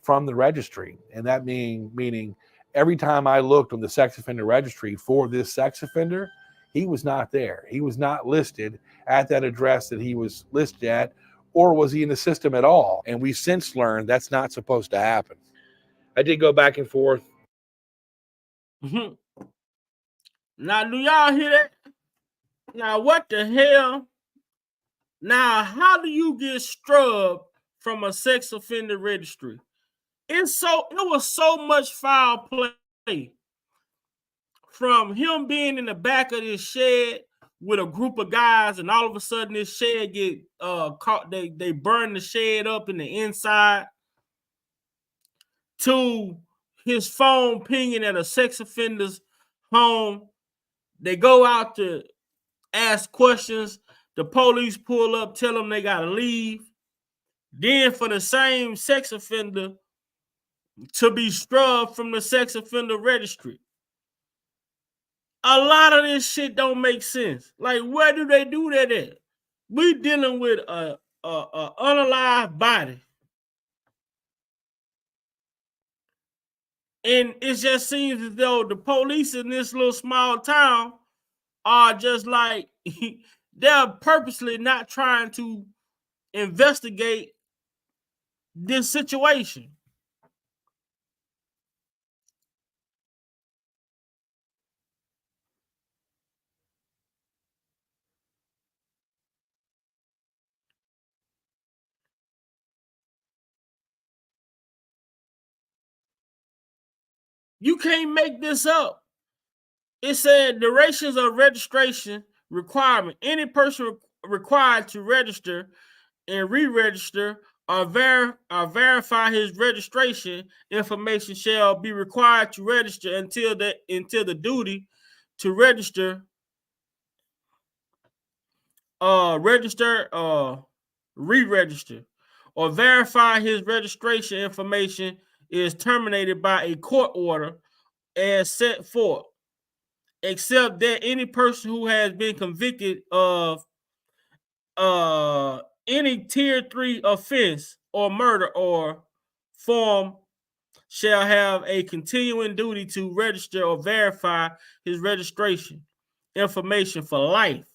from the registry. And that meaning every time I looked on the sex offender registry for this sex offender, he was not there. He was not listed at that address that he was listed at, or was he in the system at all? And we since learned that's not supposed to happen. I did go back and forth. Now, do y'all hear that? Now, what the hell? Now, how do you get scrubbed from a sex offender registry? It was so much foul play from him being in the back of this shed with a group of guys, and all of a sudden this shed get caught. They burn the shed up in the inside, to his phone pinging at a sex offender's home. They go out to ask questions. The police pull up, tell them they gotta leave. Then for the same sex offender to be scrubbed from the sex offender registry. A lot of this shit don't make sense. Like, where do they do that at? We dealing with a unalive body. And it just seems as though the police in this little small town are just like, they're purposely not trying to investigate this situation. You can't make this up. It said durations of registration requirement. Any person required to register and re-register or verify his registration information shall be required to register until the duty to register re-register or verify his registration information is terminated by a court order as set forth, except that any person who has been convicted of any tier 3 offense or murder or form shall have a continuing duty to register or verify his registration information for life.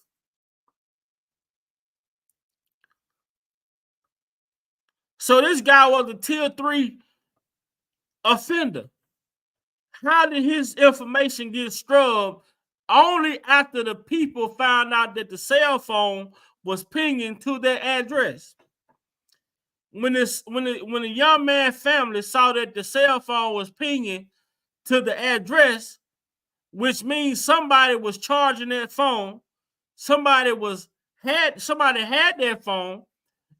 So this guy was a tier 3 offender. How did his information get scrubbed only after the people found out that the cell phone was pinging to their address? When the young man family saw that the cell phone was pinging to the address, which means somebody was charging that phone, somebody had that phone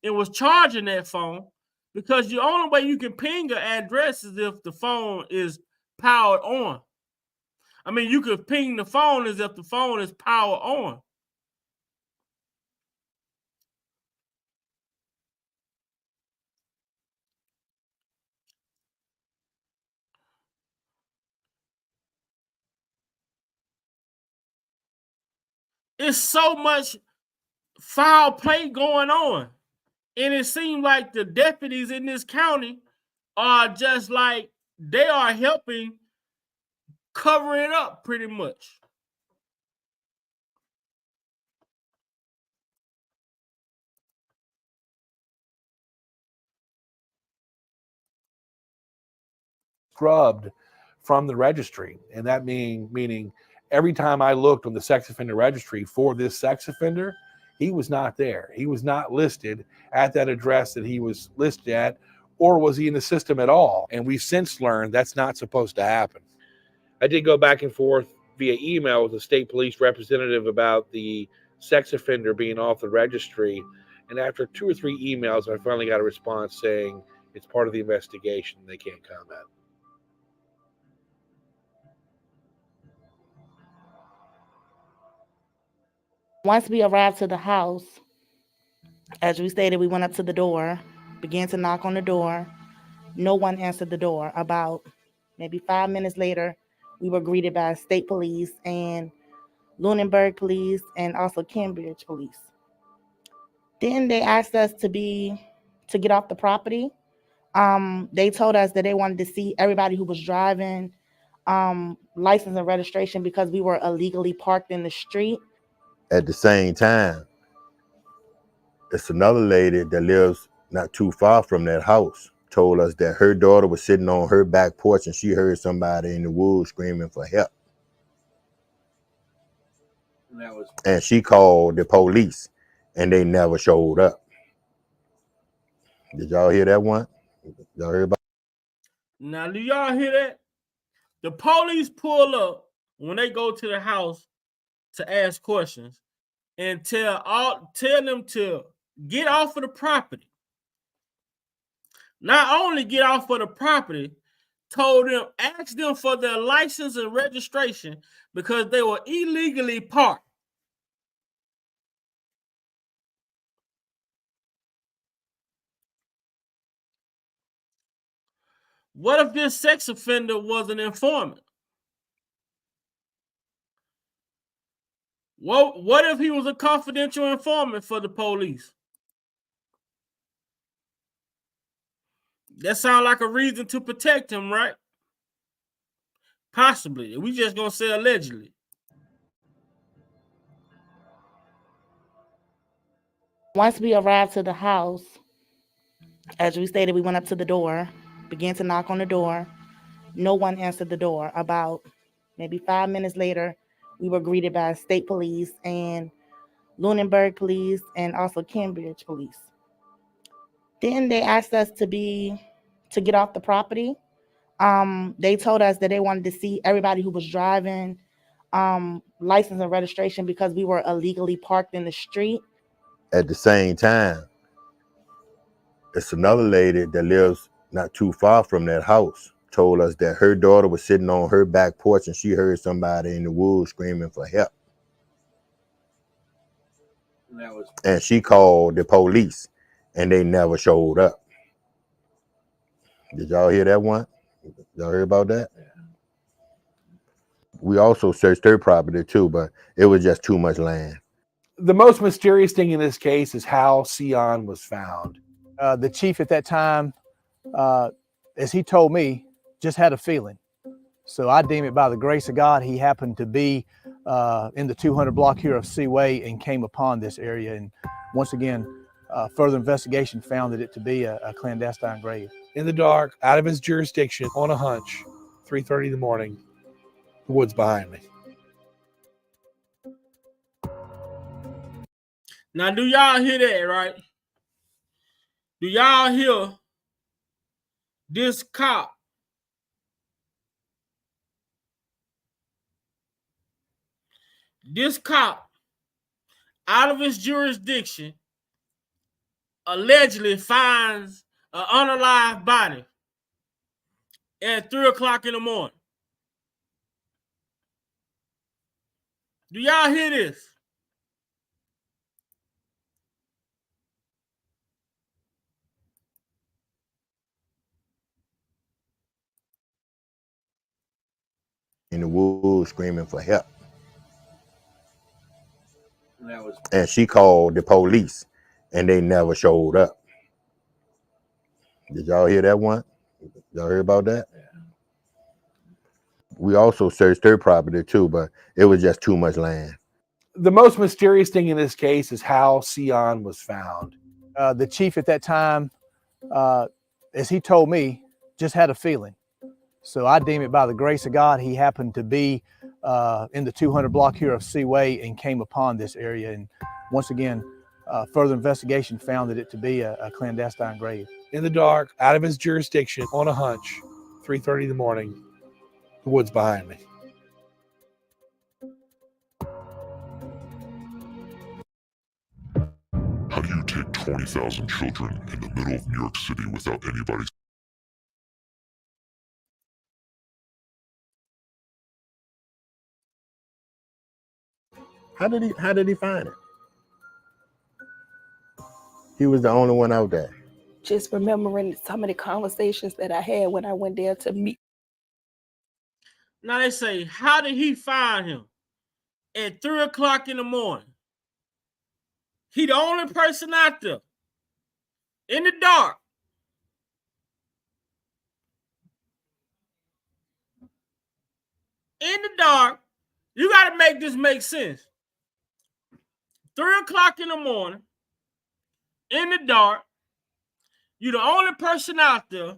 and was charging that phone, because the only way you can ping an address is if the phone is powered on. I mean, you could ping the phone as if the phone is powered on. It's so much foul play going on. And it seems like the deputies in this county are just like, they are helping cover it up pretty much. Scrubbed from the registry, and that meaning every time I looked on the sex offender registry for this sex offender, he was not there. He was not listed at that address that he was listed at, or was he in the system at all? And we've since learned that's not supposed to happen. I did go back and forth via email with the state police representative about the sex offender being off the registry, and after 2 or 3 emails, I finally got a response saying it's part of the investigation. They can't comment. Once we arrived to the house, as we stated, we went up to the door, began to knock on the door. No one answered the door. About maybe 5 minutes later, we were greeted by state police and Lunenburg police and also Cambridge police. Then they asked us to get off the property. They told us that they wanted to see everybody who was driving, license and registration, because we were illegally parked in the street. At the same time, it's another lady that lives not too far from that house told us that her daughter was sitting on her back porch and she heard somebody in the woods screaming for help. And she called the police and they never showed up. Did y'all hear that one? Y'all hear about? Now, do y'all hear that? The police pull up when they go to the house to ask questions and tell them to get off of the property. Not only get off of the property, asked them for their license and registration because they were illegally parked. What if this sex offender was an informant? What if he was a confidential informant for the police? That sounds like a reason to protect him, right? Possibly. We just gonna say allegedly. Once we arrived to the house, as we stated, we went up to the door, began to knock on the door. No one answered the door. About maybe 5 minutes later, we were greeted by state police and Lunenburg police and also Cambridge police. Then they asked us to get off the property. They told us that they wanted to see everybody who was driving, license and registration, because we were illegally parked in the street. At the same time, it's another lady that lives not too far from that house told us that her daughter was sitting on her back porch and she heard somebody in the woods screaming for help. And she called the police and they never showed up. Did y'all hear that one? Y'all hear about that? We also searched her property too, but it was just too much land. The most mysterious thing in this case is how Sion was found. The chief at that time, as he told me, just had a feeling. So I deem it by the grace of God, he happened to be in the 200 block here of Seaway and came upon this area. And once again, further investigation found it to be a clandestine grave. In the dark, out of his jurisdiction, on a hunch, 3:30 in the morning, the woods behind me. Now, do y'all hear that, right? Do y'all hear this cop? This cop out of its jurisdiction allegedly finds an unalive body at 3 o'clock in the morning. Do y'all hear this? In the woods screaming for help. And she called the police and they never showed up. Did y'all hear that one? Y'all hear about that? Yeah. We also searched their property too, but it was just too much land. The most mysterious thing in this case is how Sion was found. The chief at that time, as he told me, just had a feeling. So I deem it by the grace of God, he happened to be in the 200 block here of Seaway and came upon this area. And once again, further investigation found it to be a clandestine grave. In the dark, out of his jurisdiction, on a hunch, 3:30 in the morning, the woods behind me. How do you take 20,000 children in the middle of New York City without anybody? How did he find it? He was the only one out there. Just remembering some of the conversations that I had when I went there to meet. Now they say, how did he find him at 3 o'clock in the morning? He the only person out there in the dark. In the dark, you got to make this make sense. 3 o'clock in the morning, in the dark, you the only person out there,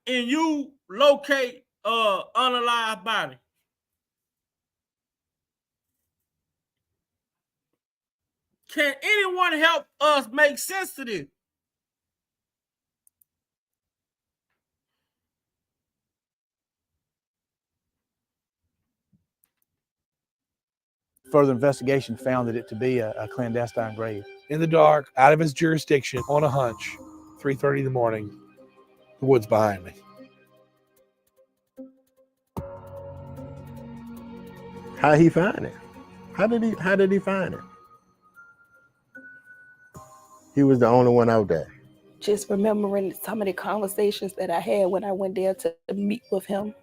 and you locate unalive body. Can anyone help us make sense to this? Further investigation found it to be a clandestine grave. In the dark, out of his jurisdiction, on a hunch, 3:30 in the morning, the woods behind me. How he find it? How did he find it? He was the only one out there. Just remembering some of the conversations that I had when I went there to meet with him.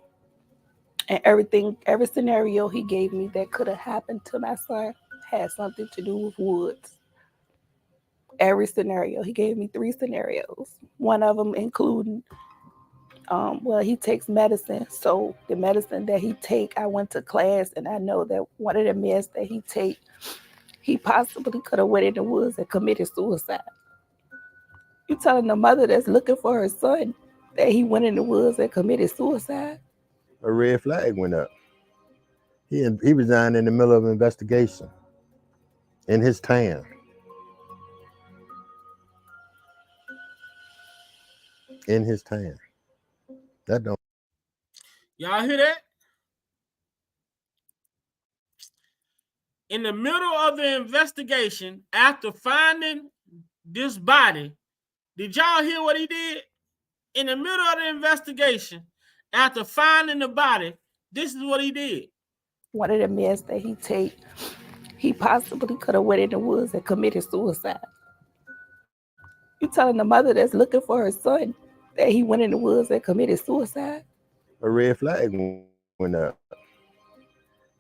And every scenario he gave me that could have happened to my son had something to do with woods. Every scenario. He gave me 3 scenarios. One of them including, he takes medicine. So the medicine that he take, I went to class and I know that one of the meds that he take, he possibly could have went in the woods and committed suicide. You telling the mother that's looking for her son that he went in the woods and committed suicide? A red flag went up. He resigned in the middle of an investigation in his town. In his town. That don't. Y'all hear that? In the middle of the investigation, after finding this body, did y'all hear what he did? In the middle of the investigation, after finding the body, this is what he did. One of the meds that he take, he possibly could have went in the woods and committed suicide. You telling the mother that's looking for her son that he went in the woods and committed suicide? A red flag went up.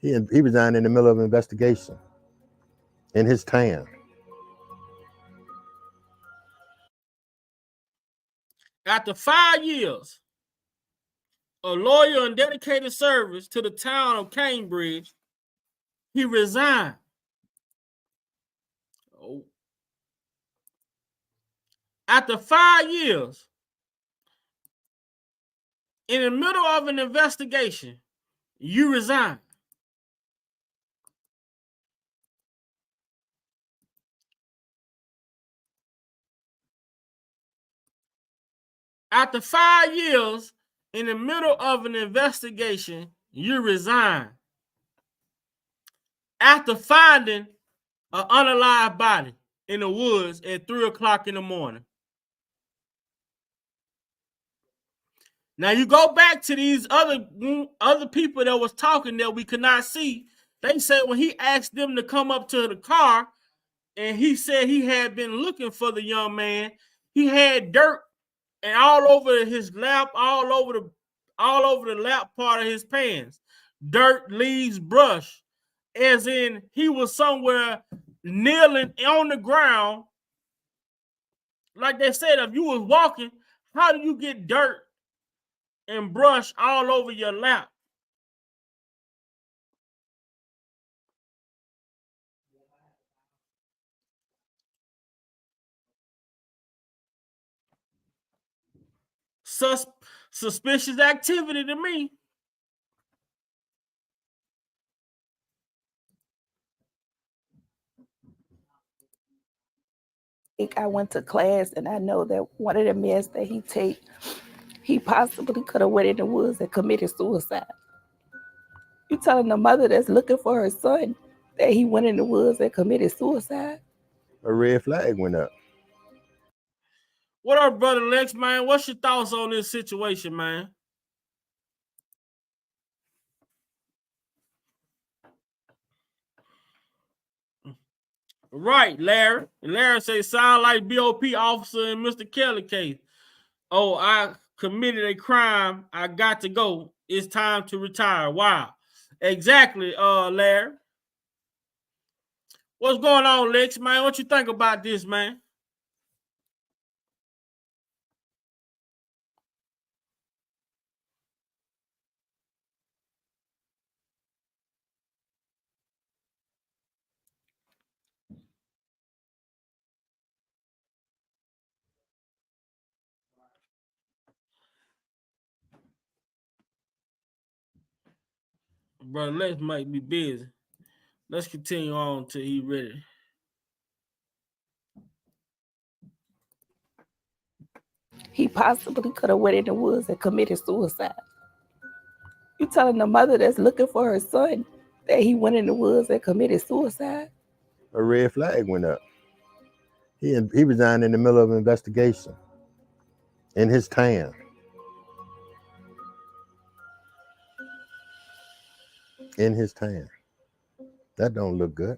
He resigned in the middle of an investigation in his town. After 5 years of loyal and dedicated service to the town of Cambridge, he resigned. After 5 years, in the middle of an investigation, you resign. After 5 years, in the middle of an investigation, you resign. after finding an unalive body in the woods at 3 o'clock in the morning. Now you go back to these other people that was talking that we could not see. They said when he asked them to come up to the car, and he said he had been looking for the young man, he had dirt and all over his lap, all over the lap part of his pants, dirt, leaves, brush, as in he was somewhere kneeling on the ground. Like they said, if you was walking, how do you get dirt and brush all over your lap? Suspicious activity to me. I went to class, and I know that one of the meds that he take, he possibly could have went in the woods and committed suicide. You telling the mother that's looking for her son that he went in the woods and committed suicide? A red flag went up. What up, brother Lex, man? What's your thoughts on this situation, man? Right, Larry. Larry say, sound like BOP officer in Mr. Kelly case. Oh, I committed a crime. I got to go. It's time to retire. Wow. Exactly, Larry. What's going on, Lex, man? What you think about this, man? Brother Lex might be busy. Let's continue on till he ready. He possibly could have went in the woods and committed suicide. You telling the mother that's looking for her son that he went in the woods and committed suicide? A red flag went up. He resigned in the middle of an investigation in his town. In his town. That don't look good.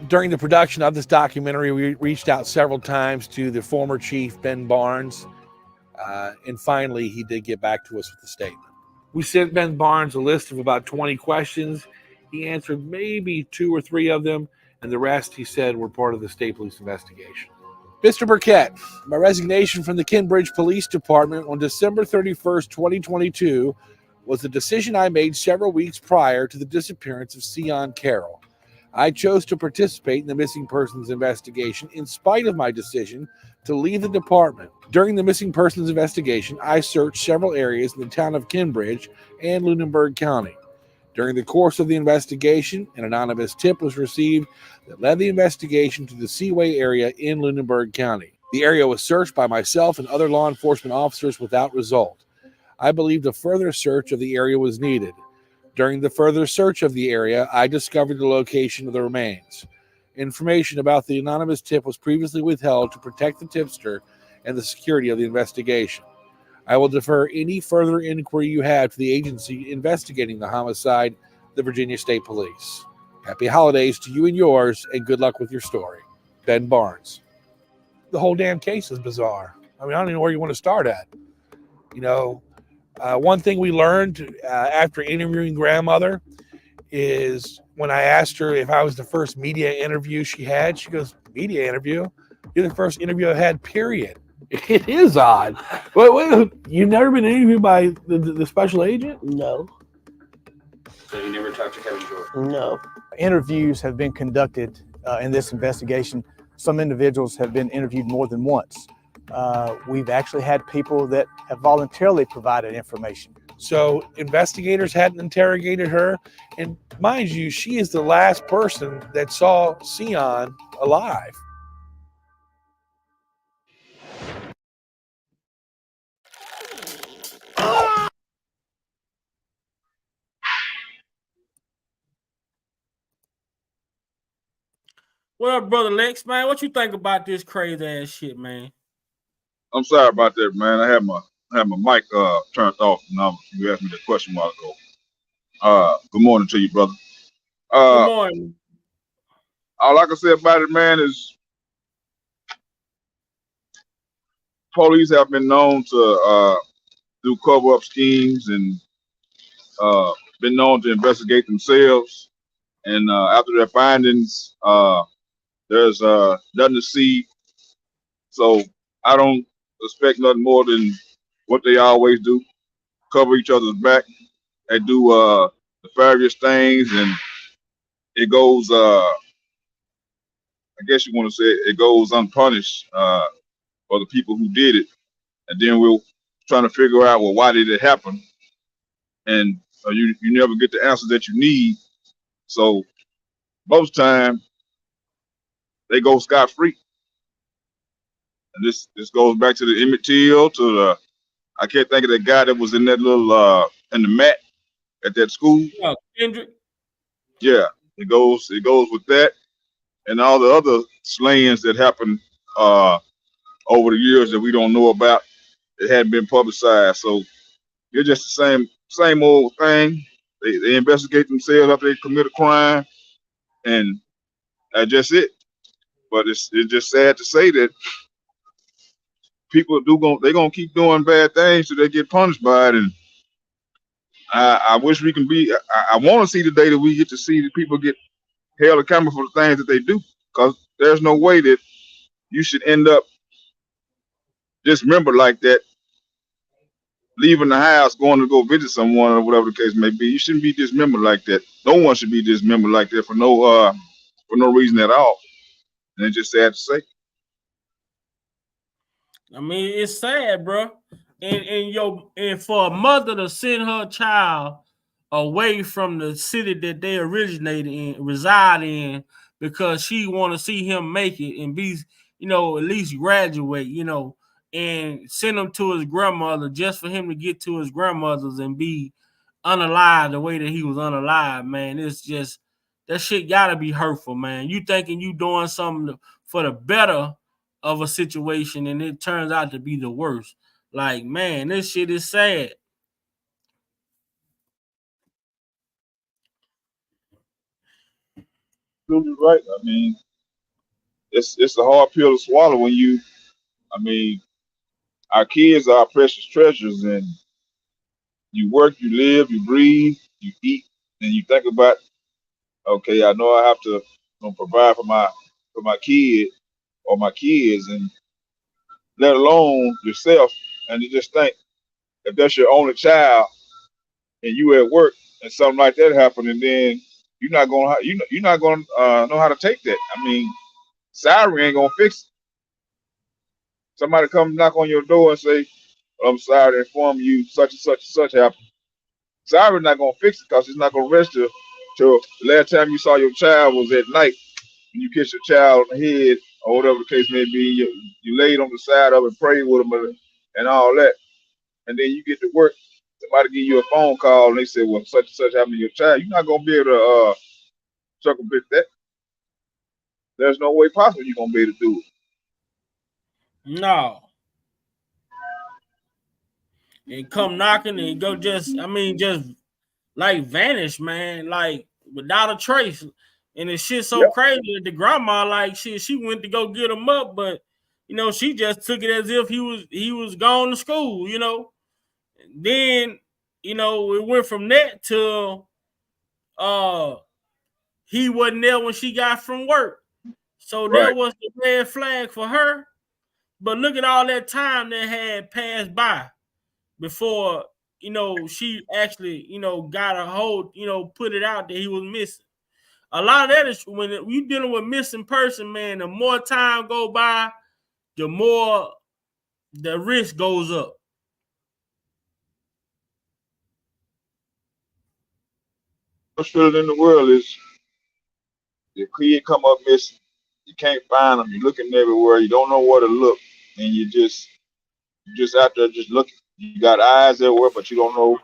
During the production of this documentary, we reached out several times to the former chief, Ben Barnes, and finally he did get back to us with a statement. We sent Ben Barnes a list of about 20 questions. He answered maybe 2 or 3 of them, and the rest, he said, were part of the state police investigation. Mr. Burkett, my resignation from the Kinbridge Police Department on December 31st, 2022 was a decision I made several weeks prior to the disappearance of Sion Carroll. I chose to participate in the missing persons investigation in spite of my decision to leave the department. During the missing persons investigation, I searched several areas in the town of Kinbridge and Lunenburg County. During the course of the investigation, an anonymous tip was received that led the investigation to the Seaway area in Lunenburg County. The area was searched by myself and other law enforcement officers without result. I believed a further search of the area was needed. During the further search of the area, I discovered the location of the remains. Information about the anonymous tip was previously withheld to protect the tipster and the security of the investigation. I will defer any further inquiry you have to the agency investigating the homicide, the Virginia State Police. Happy holidays to you and yours, and good luck with your story. Ben Barnes. The whole damn case is bizarre. I mean, I don't even know where you want to start at. You know, one thing we learned after interviewing grandmother is when I asked her if I was the first media interview she had, she goes, media interview? You're the first interview I had, period. It is odd. Wait, you've never been interviewed by the special agent? No. So you never talked to Kevin Jordan? No. Interviews have been conducted in this investigation. Some individuals have been interviewed more than once. We've actually had people that have voluntarily provided information. So investigators hadn't interrogated her. And mind you, she is the last person that saw Sion alive. What up, brother Lex, man? What you think about this crazy ass shit, man? I'm sorry about that, man. I had my mic turned off. Now you asked me the question a while ago. Good morning to you, brother. Good Uh, morning. all I can say about it, man, is police have been known to do cover up schemes and been known to investigate themselves. And after their findings, there's nothing to see. So I don't expect nothing more than what they always do: cover each other's back. They do nefarious things, and it goes. I guess you want to say it goes unpunished for the people who did it. And then we're trying to figure out, well, why did it happen? And you never get the answers that you need. So most time they go scot free. And this goes back to the Emmett Till, to the, I can't think of that guy that was in that little in the mat at that school. Yeah, Kendrick. Yeah, it goes with that and all the other slayings that happened over the years that we don't know about. It hadn't been publicized. So it's just the same old thing. They investigate themselves after they commit a crime, and that's just it. But it's just sad to say that people they're gonna keep doing bad things till they get punished by it. And I wish we can be. I want to see the day that we get to see the people get held accountable for the things that they do, because there's no way that you should end up dismembered like that, leaving the house, going to go visit someone or whatever the case may be. You shouldn't be dismembered like that. No one should be dismembered like that for no reason at all. And it's just sad to say. I mean, it's sad, bro. And for a mother to send her child away from the city that they originated in, reside in, because she want to see him make it and be, at least graduate, and send him to his grandmother just for him to get to his grandmother's and be unalive the way that he was unalive, man. It's just, that shit gotta be hurtful, man. You thinking you doing something for the better of a situation, and it turns out to be the worst. Like, man, this shit is sad. You're right. I mean, it's a hard pill to swallow when I mean, our kids are our precious treasures, and you work, you live, you breathe, you eat, and you think about, okay, I know I have to provide for my kid or my kids, and let alone yourself. And you just think, if that's your only child and you at work and something like that happen, and then you're not gonna know how to take that. I mean, salary ain't gonna fix it. Somebody come knock on your door and say, well, I'm sorry to inform you such and such and such happened. Salary not gonna fix it, because it's not gonna register till the last time you saw your child was at night, and you kiss your child on the head or whatever the case may be. You laid on the side of it, prayed with them and all that, and then you get to work. Somebody give you a phone call and they say, well, such and such happened to your child. You're not gonna be able to circumvent that. There's no way possible you're gonna be able to do it. No. And come knocking and go just like vanish, man, like without a trace. And the shit so crazy that the grandma, like, she went to go get him up, but she just took it as if he was gone to school, Then, it went from that to he wasn't there when she got from work. So that was the red flag for her. But look at all that time that had passed by before, she actually, got a hold, put it out that he was missing. A lot of that is when you dealing with missing person, man, the more time go by, the more the risk goes up. What's feeling in the world is your kid come up missing. You can't find them. You're looking everywhere. You don't know where to look, and you just out there just looking. You got eyes everywhere, but you don't know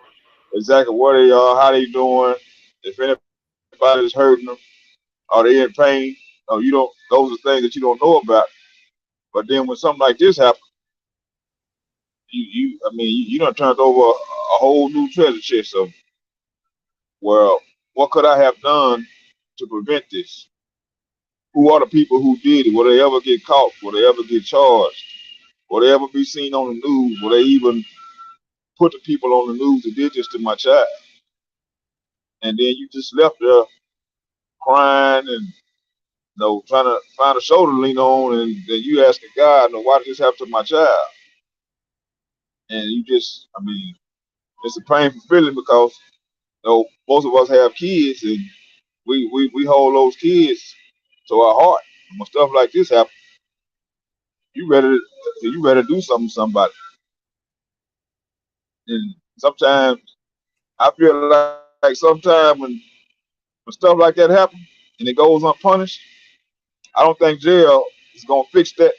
exactly where they are, how they doing, if anybody's hurting them, are they in pain, you don't. Those are things that you don't know about. But then when something like this happens, you done turned over a whole new treasure chest. So, well, what could I have done to prevent this? Who are the people who did it? Will they ever get caught? Will they ever get charged? Will they ever be seen on the news? Will they even put the people on the news that did this to my child? And then you just left there crying and trying to find a shoulder to lean on, and then you asking God, why did this happen to my child? And you just, it's a painful feeling because most of us have kids, and we hold those kids to our heart. When stuff like this happens, you ready to do something to somebody. And sometimes I feel like sometimes when stuff like that happens and it goes unpunished, I don't think jail is gonna fix that.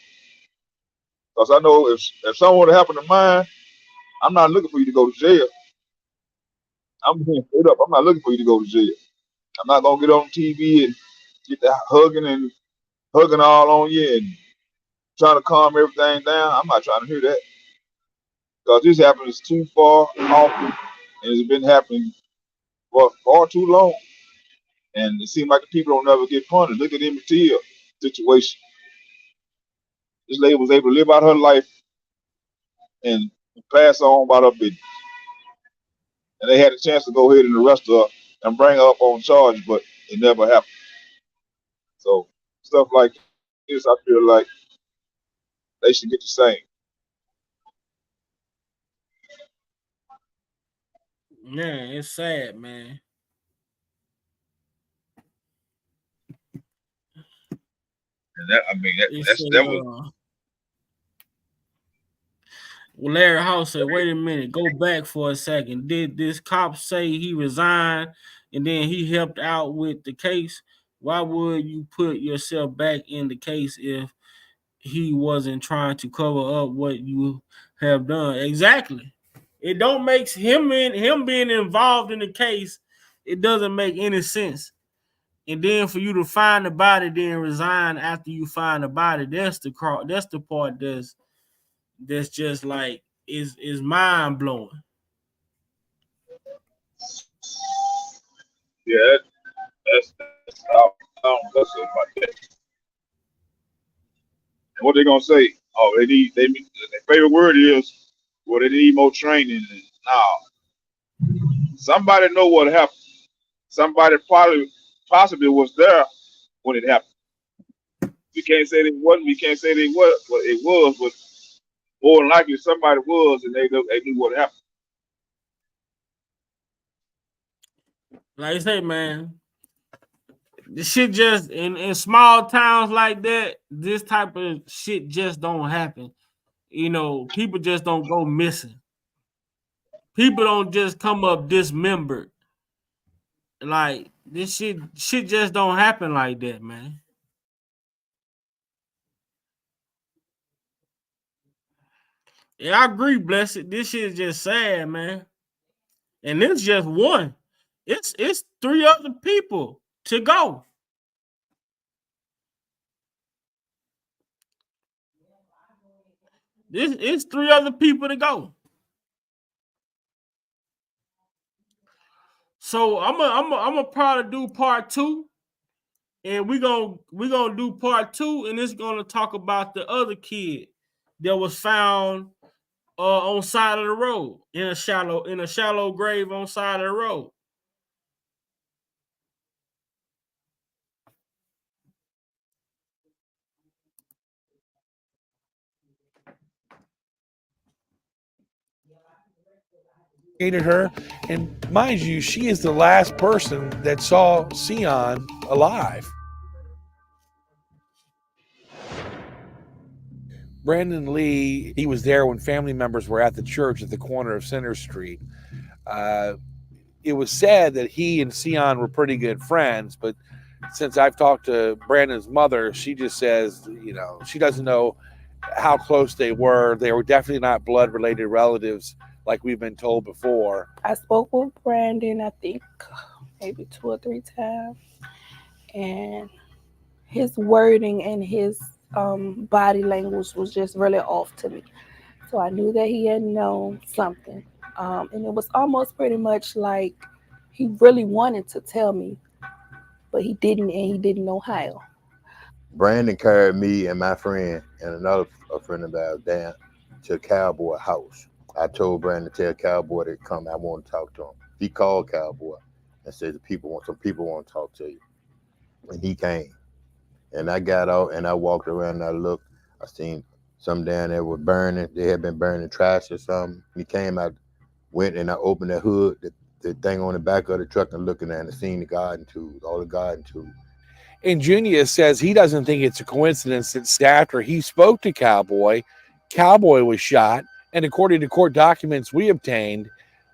Because I know if something would have happened to mine, I'm not looking for you to go to jail. I'm being straight up. I'm not looking for you to go to jail. I'm not gonna get on TV and get that hugging all on you and trying to calm everything down. I'm not trying to hear that because this happens too far often, and it's been happening for far too long. And it seems like the people don't ever get punished. Look at Emmett Till situation. This lady was able to live out her life and pass on about her business. And they had a chance to go ahead and arrest her and bring her up on charge, but it never happened. So stuff like this, I feel like they should get the same. Yeah, it's sad, man. And that It that said, was Larry House said, wait a minute, go back for a second. Did this cop say he resigned and then he helped out with the case? Why would you put yourself back in the case if he wasn't trying to cover up what you have done? Exactly. It don't make him being involved in the case, it doesn't make any sense. And then for you to find the body, then resign after you find the body, that's the part that's just like is mind blowing. yeah, that's how that's about that. And what they gonna say? Oh, their favorite word is, well, they need more training. Now, somebody know what happened. Somebody possibly was there when it happened. We can't say they wasn't. We can't say they was. But it was. But more than likely, somebody was, and they knew what happened. Like I say, man, this shit just in small towns like that, this type of shit just don't happen. People just don't go missing. People don't just come up dismembered. Like this shit just don't happen like that, man. Yeah, I agree, Blessed. This shit is just sad, man. And it's just one. It's three other people to go. This it's three other people to go. So I'm a probably do part two, and we gonna do part two, and it's gonna talk about the other kid that was found on side of the road in a shallow grave on side of the road. Hated her, and mind you, she is the last person that saw Sion alive. Brandon Lee, he was there when family members were at the church at the corner of Center Street. It was said that he and Sion were pretty good friends, but since I've talked to Brandon's mother, she just says, she doesn't know how close they were. They were definitely not blood related relatives like we've been told before. I spoke with Brandon, I think maybe 2 or 3 times, and his wording and his body language was just really off to me. So I knew that he had known something. And it was almost pretty much like he really wanted to tell me, but he didn't, and he didn't know how. Brandon carried me and my friend and another friend of ours down to Cowboy house. I told Brandon to tell Cowboy to come. I want to talk to him. He called Cowboy and said some people want to talk to you. And he came. And I got out and I walked around and I looked. I seen some down there were burning. They had been burning trash or something. He came, I went and I opened the hood, the thing on the back of the truck, and looking at it and seen the garden tools, all the garden tools. And Junior says he doesn't think it's a coincidence that after he spoke to Cowboy, Cowboy was shot. And according to court documents we obtained,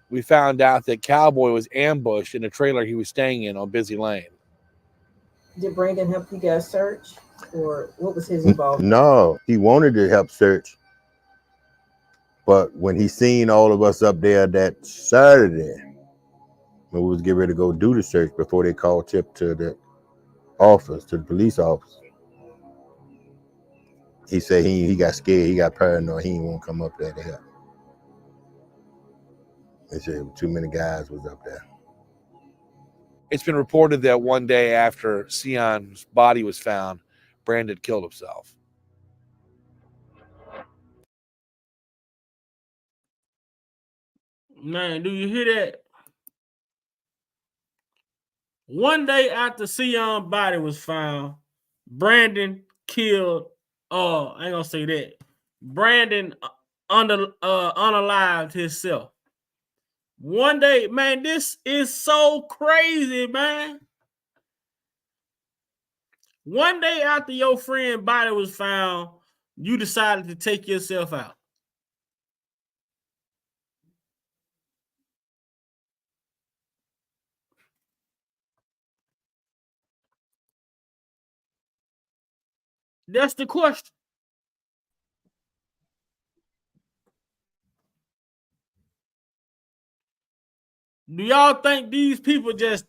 we found out that Cowboy was ambushed in a trailer he was staying in on Busy Lane. Did Brandon help you guys search, or what was his involvement? No, he wanted to help search. But when he seen all of us up there that Saturday, when we was getting ready to go do the search before they called tip to the office, to the police office, he said he got scared, he got paranoid, he didn't want to come up there to help. They said too many guys was up there. It's been reported that one day after Sion's body was found, Brandon killed himself. Man, do you hear that? One day after Sion's body was found, Brandon killed. I ain't gonna say that. Brandon unalived himself. One day, man, this is so crazy, man. One day after your friend's body was found, you decided to take yourself out. That's the question. Do y'all think these people just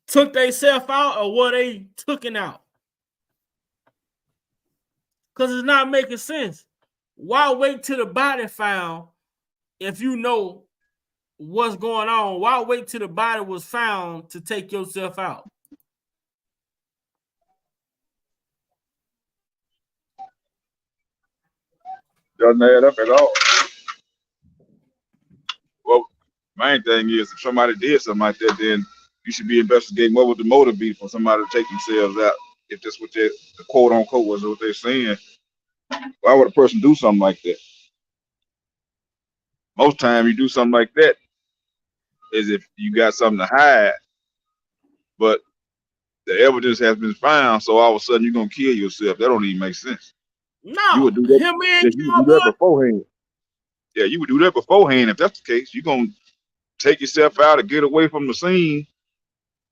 took themselves out, or were they taken out? Because it's not making sense. Why wait till the body found if you know what's going on? Why wait till the body was found to take yourself out? Doesn't add up at all. Well, main thing is if somebody did something like that, then you should be investigating what would the motive be for somebody to take themselves out. If that's what the quote unquote was what they're saying, why would a person do something like that? Most time you do something like that is if you got something to hide, but the evidence has been found, so all of a sudden you're gonna kill yourself. That don't even make sense. You No, would do that. him and You would do that Cowboy. beforehand. Yeah, you would do that beforehand if that's the case. You're gonna take yourself out and get away from the scene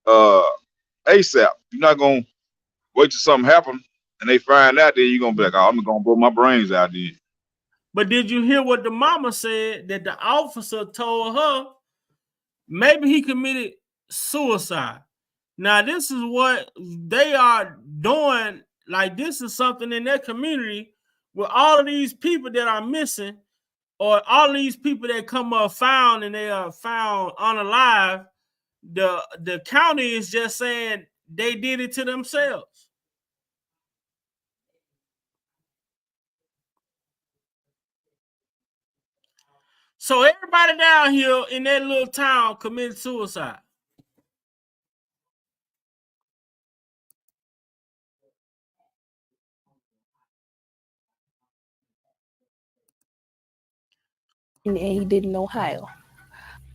ASAP. You're not gonna wait till something happens and they find out, then you're gonna be like, oh, I'm gonna blow my brains out then. But did you hear what the mama said? That the officer told her maybe he committed suicide. Now, this is what they are doing. Like, this is something in their community with all of these people that are missing, or all of these people that come up found and they are found unalive. The county is just saying they did it to themselves. So everybody down here in that little town committed suicide. And he didn't know how.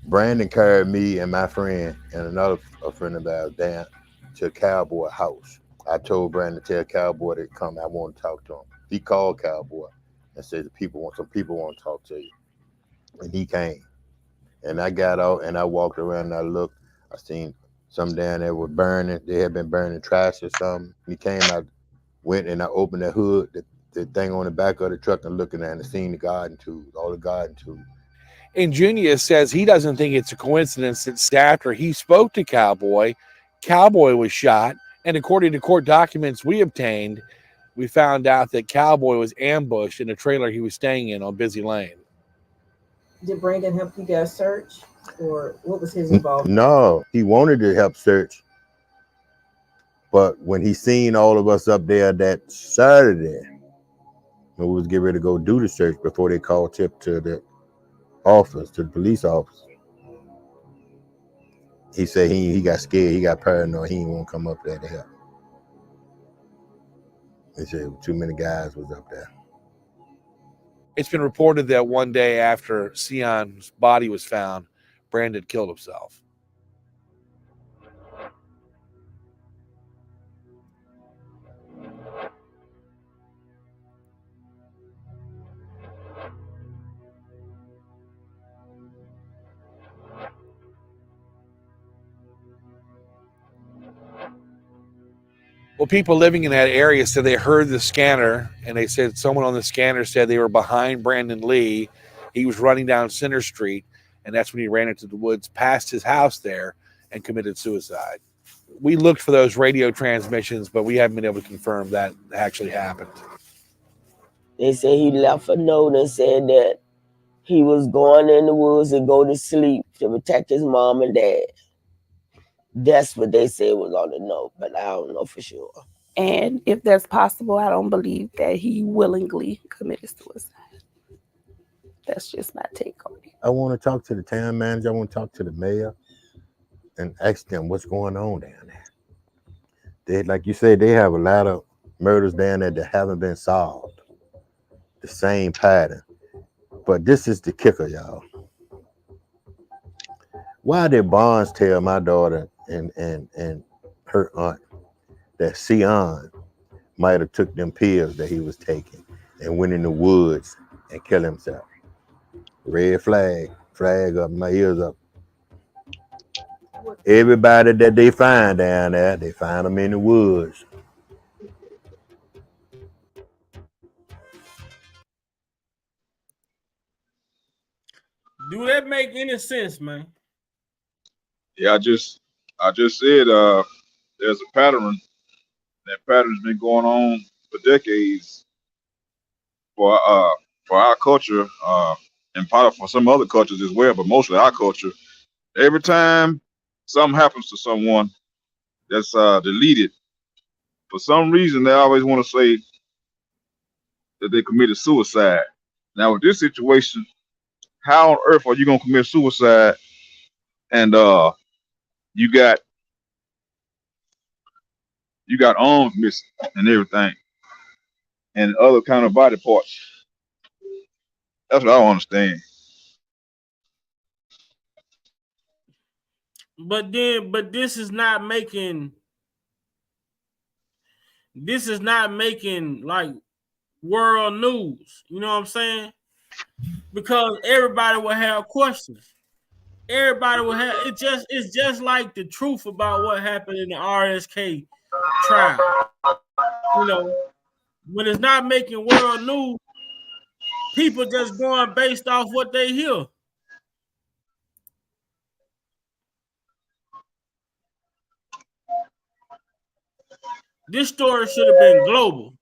Brandon carried me and my friend and another friend of ours down to Cowboy house. I told Brandon to tell Cowboy to come. I want to talk to him. He called Cowboy and said some people want to talk to you. And he came. And I got out and I walked around and I looked. I seen some down there were burning. They had been burning trash or something. He came, I went and I opened the hood, the thing on the back of the truck, and looking at it and seen the garden tools, all the garden tools. And Junior says he doesn't think it's a coincidence that after he spoke to Cowboy, Cowboy was shot. And according to court documents we obtained, we found out that Cowboy was ambushed in a trailer he was staying in on Busy Lane. Did Brandon help you guys search, or what was his involvement? No, he wanted to help search, but when he seen all of us up there that Saturday, we was getting ready to go do the search before they called tip to the office, to the police office. He said he got scared, he got paranoid, he didn't want to come up there to help. He said too many guys was up there. It's been reported that one day after Sion's body was found, Brandon killed himself. Well, people living in that area said they heard the scanner, and they said someone on the scanner said they were behind Brandon Lee. He was running down Center Street, and that's when he ran into the woods past his house there and committed suicide. We looked for those radio transmissions, but we haven't been able to confirm that actually happened. They say he left a note and said that he was going in the woods and go to sleep to protect his mom and dad. That's what they said was on the note, but I don't know for sure. And if that's possible, I don't believe that he willingly committed suicide. That's just my take on it. I want to talk to the town manager, I want to talk to the mayor and ask them what's going on down there. They, like you said, they have a lot of murders down there that haven't been solved. The same pattern. But this is the kicker, y'all. Why did Barnes tell my daughter and her aunt that Sion might have took them pills that he was taking and went in the woods and killed himself? Red flag up, my ears up. Everybody that they find down there, they find them in the woods. Do that make any sense, man? Yeah, I just said there's a pattern. That pattern's been going on for decades for our culture, and part of for some other cultures as well, but mostly our culture. Every time something happens to someone that's deleted, for some reason they always want to say that they committed suicide. Now with this situation, how on earth are you gonna commit suicide and you got arms missing and everything and other kind of body parts? That's what I don't understand. But this is not making like world news. You know what I'm saying? Because everybody will have questions. Everybody will have it's just like the truth about what happened in the RSK trial. You know, when it's not making world news, people just going based off what they hear. This story should have been global.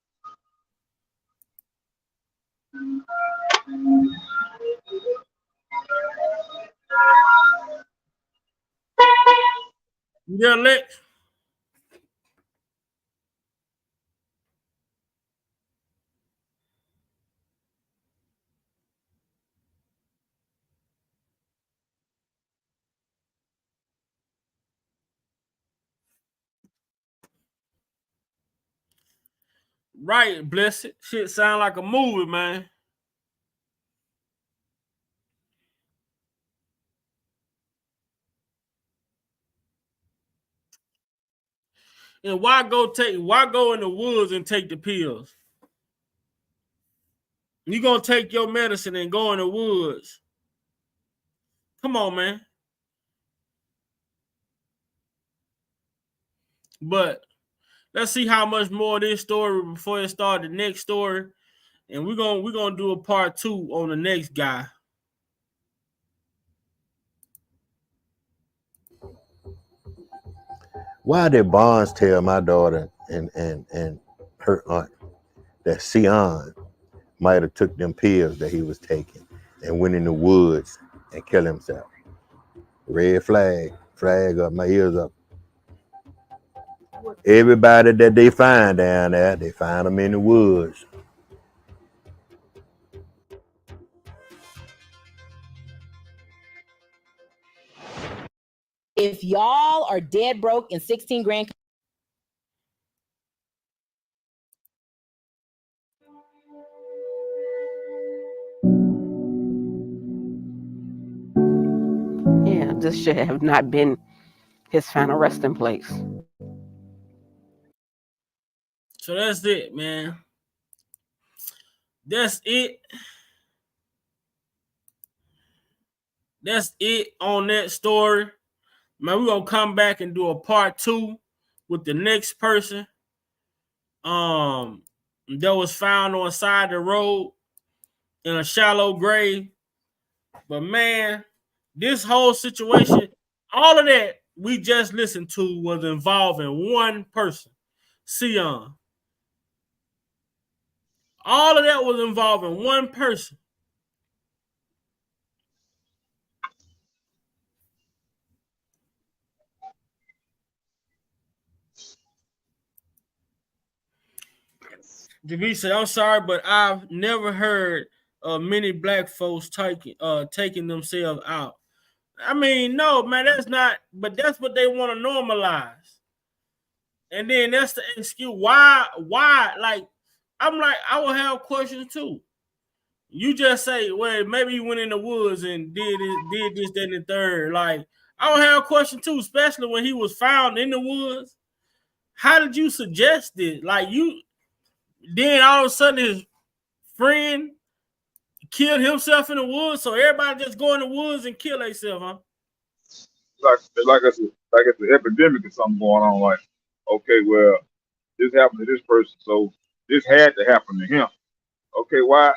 Yeah, Lex. Right, bless it. Shit sound like a movie, man. And why go in the woods and take the pills? You gonna take your medicine and go in the woods. Come on, man. But let's see how much more of this story before it start the next story. And we're gonna do a part 2 on the next guy. Why did Barnes tell my daughter and her aunt that Sion might have took them pills that he was taking and went in the woods and killed himself? Red flag, flag up, my ears up. Everybody that they find down there, they find them in the woods. If y'all are dead broke and 16 grand. Yeah, this should have not been his final resting place. So that's it, man. That's it. That's it on that story. Man, we're gonna come back and do a part 2 with the next person. That was found on the side of the road in a shallow grave. But man, this whole situation, all of that we just listened to was involving one person, Sion. All of that was involving one person. Javi said, "I'm sorry, but I've never heard of many black folks taking themselves out." I mean, no, man, that's not. But that's what they want to normalize. And then that's the excuse. Why? Like, I'm like, I will have questions too. You just say, well, maybe you went in the woods and did this, that, and the third. Like, I will have a question too, especially when he was found in the woods. How did you suggest this? Like, you then all of a sudden his friend killed himself in the woods, so everybody just go in the woods and kill themselves, huh? Like it's an epidemic or something going on. Like, okay, well, this happened to this person, so this had to happen to him. Okay, why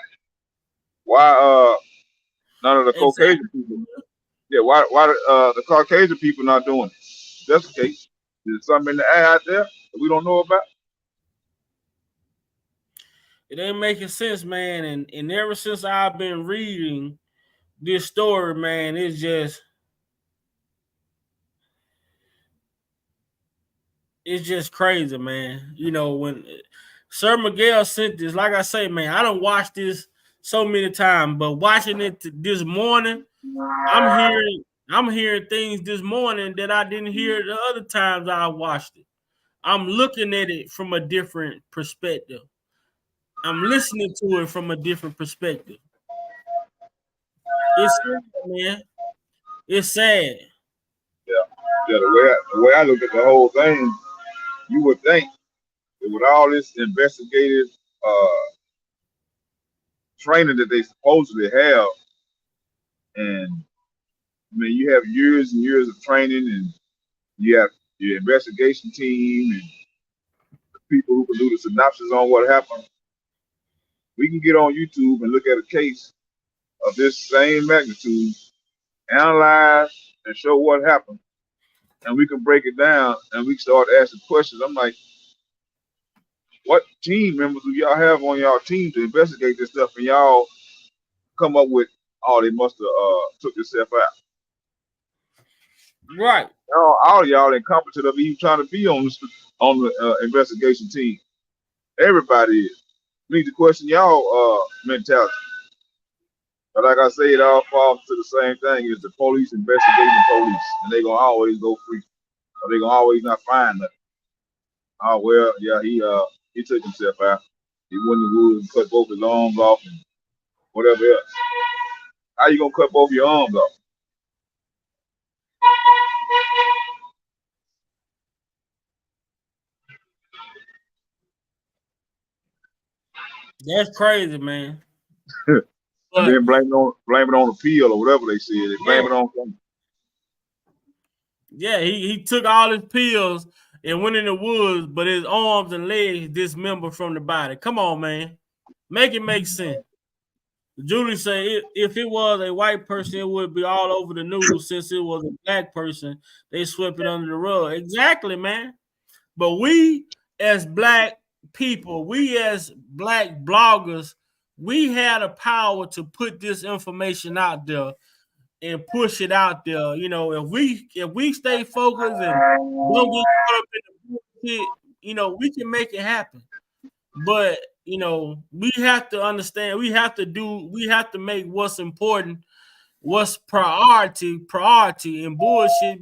none of the Exactly. Caucasian people? Yeah, why the Caucasian people not doing it? If that's the case. There's something in the air out there that we don't know about. It ain't making sense, man. And ever since I've been reading this story, man, it's just crazy, man. You know, when Sir Miguel sent this, like I say, man, I don't watch this so many times, but watching it this morning, I'm hearing things this morning that I didn't hear the other times I watched it. I'm looking at it from a different perspective. I'm listening to it from a different perspective. It's sad, man. It's sad. Yeah, yeah. The way I look at the whole thing, you would think that with all this investigative training that they supposedly have, and I mean, you have years and years of training, and you have your investigation team and people who can do the synopsis on what happened. We can get on YouTube and look at a case of this same magnitude, analyze and show what happened, and we can break it down and we can start asking questions. I'm like, what team members do y'all have on y'all team to investigate this stuff, and y'all come up with, oh, they must have took themselves out. Right. All of y'all incompetent of even trying to be on the investigation team. Everybody is. We need to question y'all mentality. But like I say, it all falls to the same thing: is the police investigating police, and they gonna always go free, or they gonna always not find nothing. Oh well, yeah, he took himself out. He went in the woods and cut both his arms off and whatever else. How you gonna cut both your arms off? That's crazy, man. And But then blame it on the pill or whatever they said. They yeah, blame it on something. yeah, he took all his pills and went in the woods, but his arms and legs dismembered from the body. Come on, man. Make it make sense. Julie say if it was a white person, it would be all over the news. Since it was a black person, they swept it under the rug. Exactly, man. But we as black people, we as black bloggers, we had a power to put this information out there and push it out there. You know, if we stay focused and don't get caught up in the bullshit, you know, we can make it happen. But you know, we have to understand, we have to make what's important, what's priority, and bullshit.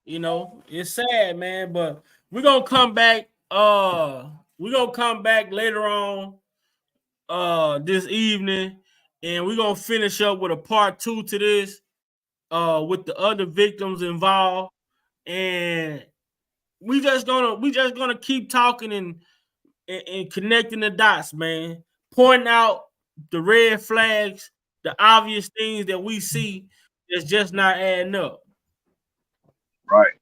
You know, it's sad, man, but we're gonna come back. We're gonna come back later on this evening, and we're gonna finish up with a part two to this, with the other victims involved. And we just gonna keep talking and connecting the dots, man. Pointing out the red flags, the obvious things that we see that's just not adding up. Right.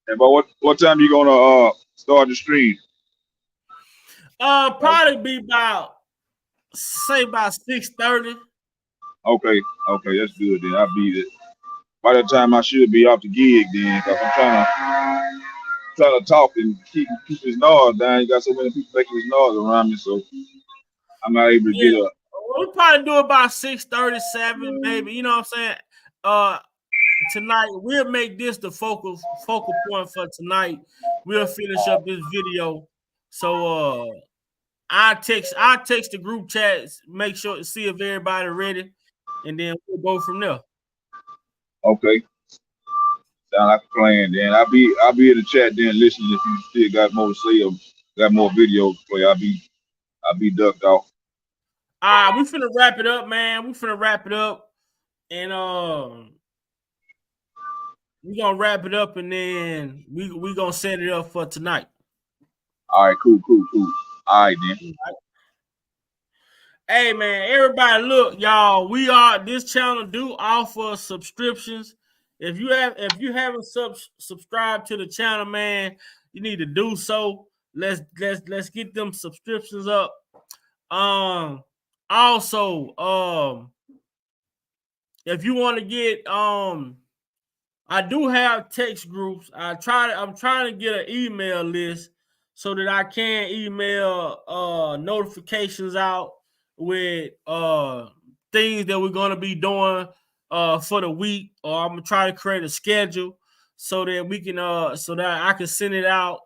And but what time you gonna start the stream? Probably be about, say, about 6:30. Okay, okay, that's good then. I'll be there. By that time I should be off the gig then, cause I'm trying to talk and keep this noise down. You got so many people making this noise around me, so I'm not able to Yeah, get up. we'll probably do about 6:37, maybe. You know what I'm saying? Uh, Tonight we'll make this the focal point for tonight. We'll finish up this video. So I text the group chat, make sure to see if everybody ready, and then we'll go from there. Okay, sound like a plan. Then I'll be in the chat then listening if you still got more to say or got more videos to play. I'll be ducked off. We finna wrap it up, man. We finna wrap it up, and we gonna wrap it up, and then we gonna set it up for tonight. All right, cool. All right then. Hey man, everybody, look, y'all. This channel do offer subscriptions. If you haven't subscribed to the channel, man, you need to do so. Let's get them subscriptions up. Also, if you want to get I do have text groups. I'm trying to get an email list so that I can email notifications out with things that we're gonna be doing for the week, or I'm gonna try to create a schedule so that we can so that I can send it out,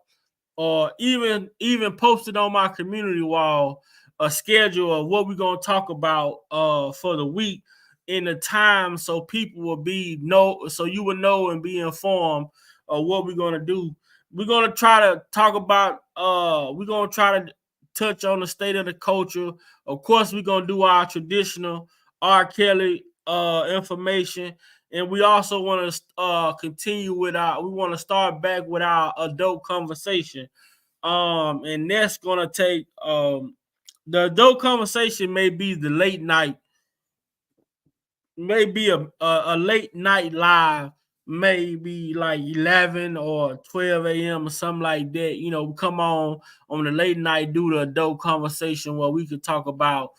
or even post it on my community wall, a schedule of what we're gonna talk about for the week in the time, so people will so you will know and be informed of what we're gonna do. We're gonna try to talk about we're gonna try to touch on the state of the culture. Of course, we're gonna do our traditional R. Kelly information. And we also want to continue with we want to start back with our adult conversation. And that's gonna take the adult conversation may be the late night, maybe a late night live, maybe like 11 or 12 a.m. or something like that. You know, come on the late night, do the adult conversation where we could talk about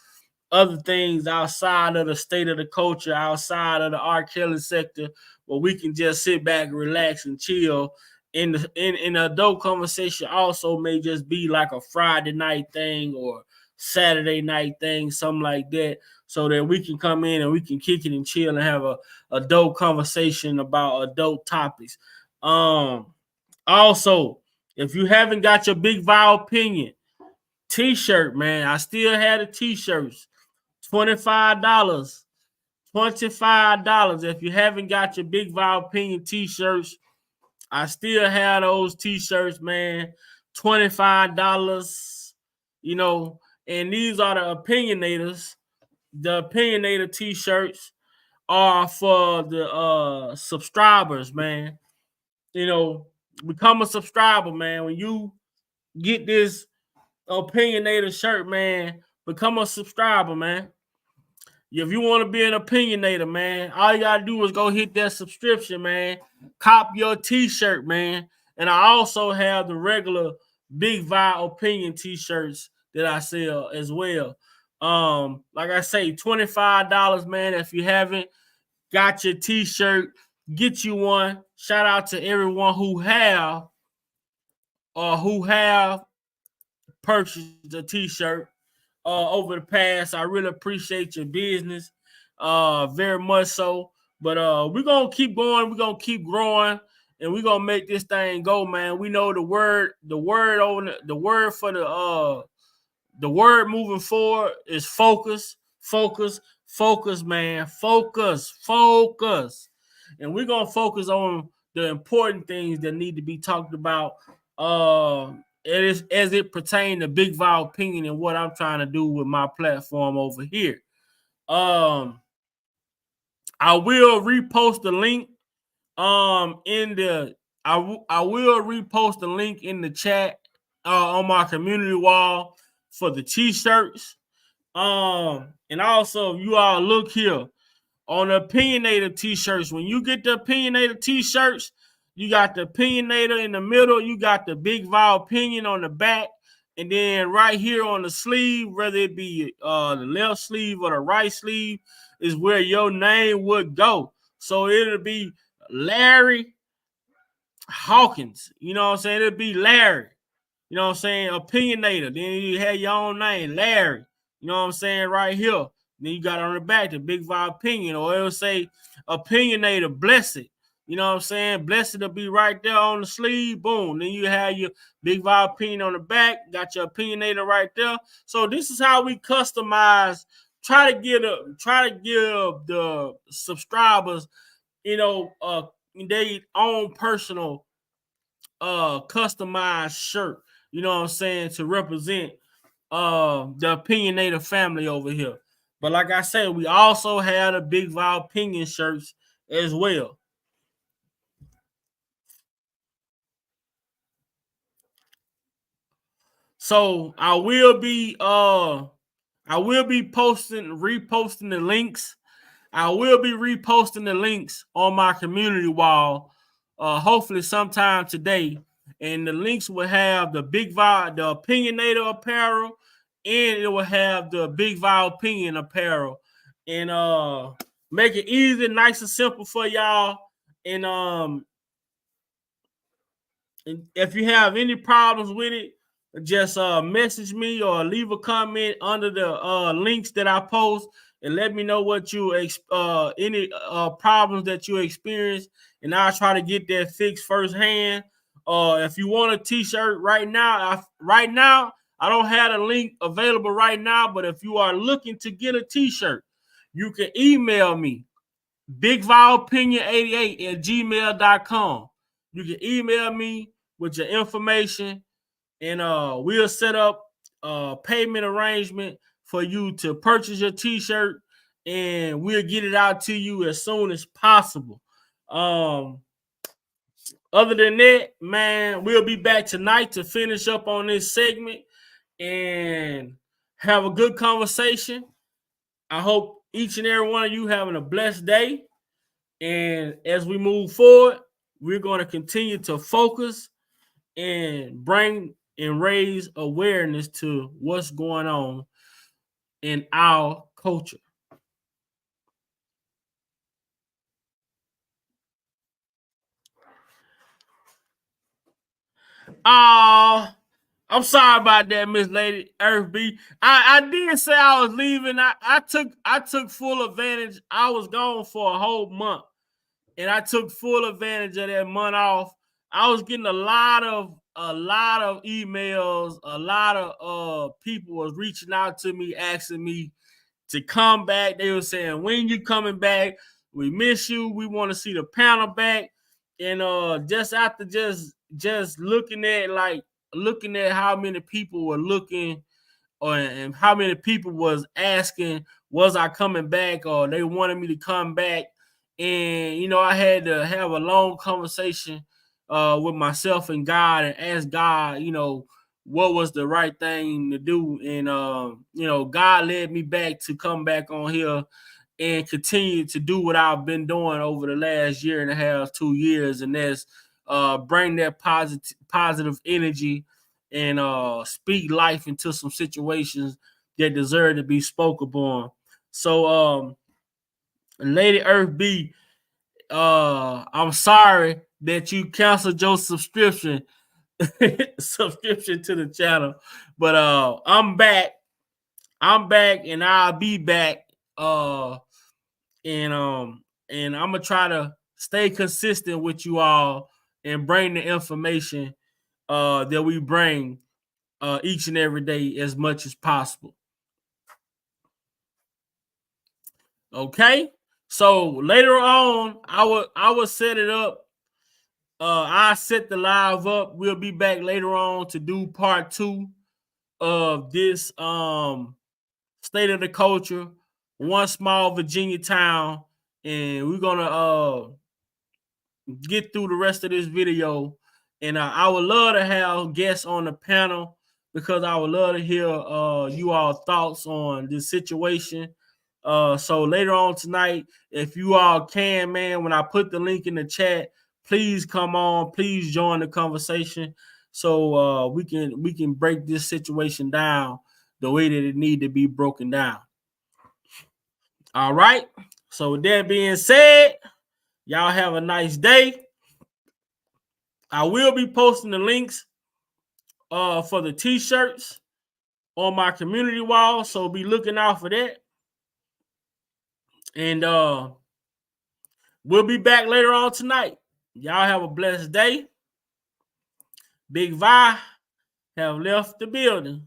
other things outside of the state of the culture, outside of the R. Kelly sector, where we can just sit back, relax, and chill. In the adult conversation also may just be like a Friday night thing or Saturday night thing, something like that, so that we can come in and we can kick it and chill and have a adult conversation about adult topics. Also, if you haven't got your Big Vow Opinion t-shirt, man, I still had the t-shirts. $25. $25. If you haven't got your Big Vow Opinion t-shirts, I still have those t-shirts, man. $25. You know, and these are the opinionators. The opinionator t-shirts are for the subscribers, man. You know, become a subscriber, man. When you get this opinionator shirt, man, become a subscriber, man. If you want to be an opinionator, man, all you gotta do is go hit that subscription, man. Cop your t-shirt, man. And I also have the regular Big Vi opinion t-shirts that I sell as well. Like I say, $25, man. If you haven't got your t-shirt, get you one. Shout out to everyone who have purchased a t-shirt over the past. I really appreciate your business very much so. But we're gonna keep going, we're gonna keep growing, and we're gonna make this thing go, man. We know the word for the word moving forward is focus, focus, focus, man. Focus, focus. And we're gonna focus on the important things that need to be talked about as it pertains to Big Vi opinion and what I'm trying to do with my platform over here. I will repost the link in the I will repost the link in the chat on my community wall for the t-shirts. And also, you all look here on the opinionator t-shirts. When you get the opinionator t-shirts, you got the opinionator in the middle, you got the Big Vi opinion on the back, and then right here on the sleeve, whether it be the left sleeve or the right sleeve, is where your name would go. So it'll be Larry Hawkins. You know what I'm saying? It'll be Larry. You know what I'm saying? Opinionator. Then you have your own name, Larry. You know what I'm saying? Right here. Then you got on the back the Big Vi opinion, or it'll say opinionator, blessed. You know what I'm saying? Blessed will be right there on the sleeve. Boom. Then you have your Big Vi opinion on the back. Got your opinionator right there. So this is how we customize. Try to give the subscribers, their own personal customized shirt, you know what I'm saying, to represent the opinionator family over here. But like I said, we also have the Big Vi opinion shirts as well. So I will be reposting the links. I will be reposting the links on my community wall, hopefully sometime today. And the links will have the Big Vi, the opinionator apparel, and it will have the Big Vi opinion apparel. And make it easy, nice and simple for y'all. And if you have any problems with it, just message me or leave a comment under the links that I post and let me know what you any problems that you experience, and I'll try to get that fixed firsthand. If you want a t-shirt right now, I don't have a link available right now, but if you are looking to get a t-shirt, you can email me bigviopinion88@gmail.com. You can email me with your information, and we'll set up a payment arrangement for you to purchase your t-shirt, and we'll get it out to you as soon as possible. Other than that, man, we'll be back tonight to finish up on this segment and have a good conversation. I hope each and every one of you having a blessed day. And as we move forward, we're going to continue to focus and bring and raise awareness to what's going on in our culture. I'm sorry about that, Miss Lady Earth B. I did say I was leaving. I took full advantage. I was gone for a whole month, and I took full advantage of that month off. I was getting a lot of emails. A lot of people was reaching out to me, asking me to come back. They were saying, when you coming back? We miss you. We want to see the panel back. And just after just looking at how many people were looking, and how many people was asking, was I coming back, or they wanted me to come back. And I had to have a long conversation with myself and God, and ask God, what was the right thing to do. And God led me back to come back on here and continue to do what I've been doing over the last year and a half, 2 years, and that's bring that positive energy and speak life into some situations that deserve to be spoke upon. So Lady Earth B, I'm sorry that you canceled your subscription to the channel, but I'm back and I'll be back, and I'm gonna try to stay consistent with you all and bring the information that we bring each and every day as much as possible. Okay, so later on I will set it up. I set the live up. We'll be back later on to do part 2 of this state of the culture, one small Virginia town, and we're gonna get through the rest of this video. And I would love to have guests on the panel because I would love to hear you all thoughts on this situation. So later on tonight, if you all can, man, when I put the link in the chat, please come on, please join the conversation so we can break this situation down the way that it need to be broken down. All right. So with that being said, y'all have a nice day. I will be posting the links for the t-shirts on my community wall, so be looking out for that. And we'll be back later on tonight. Y'all have a blessed day. Big Vi have left the building.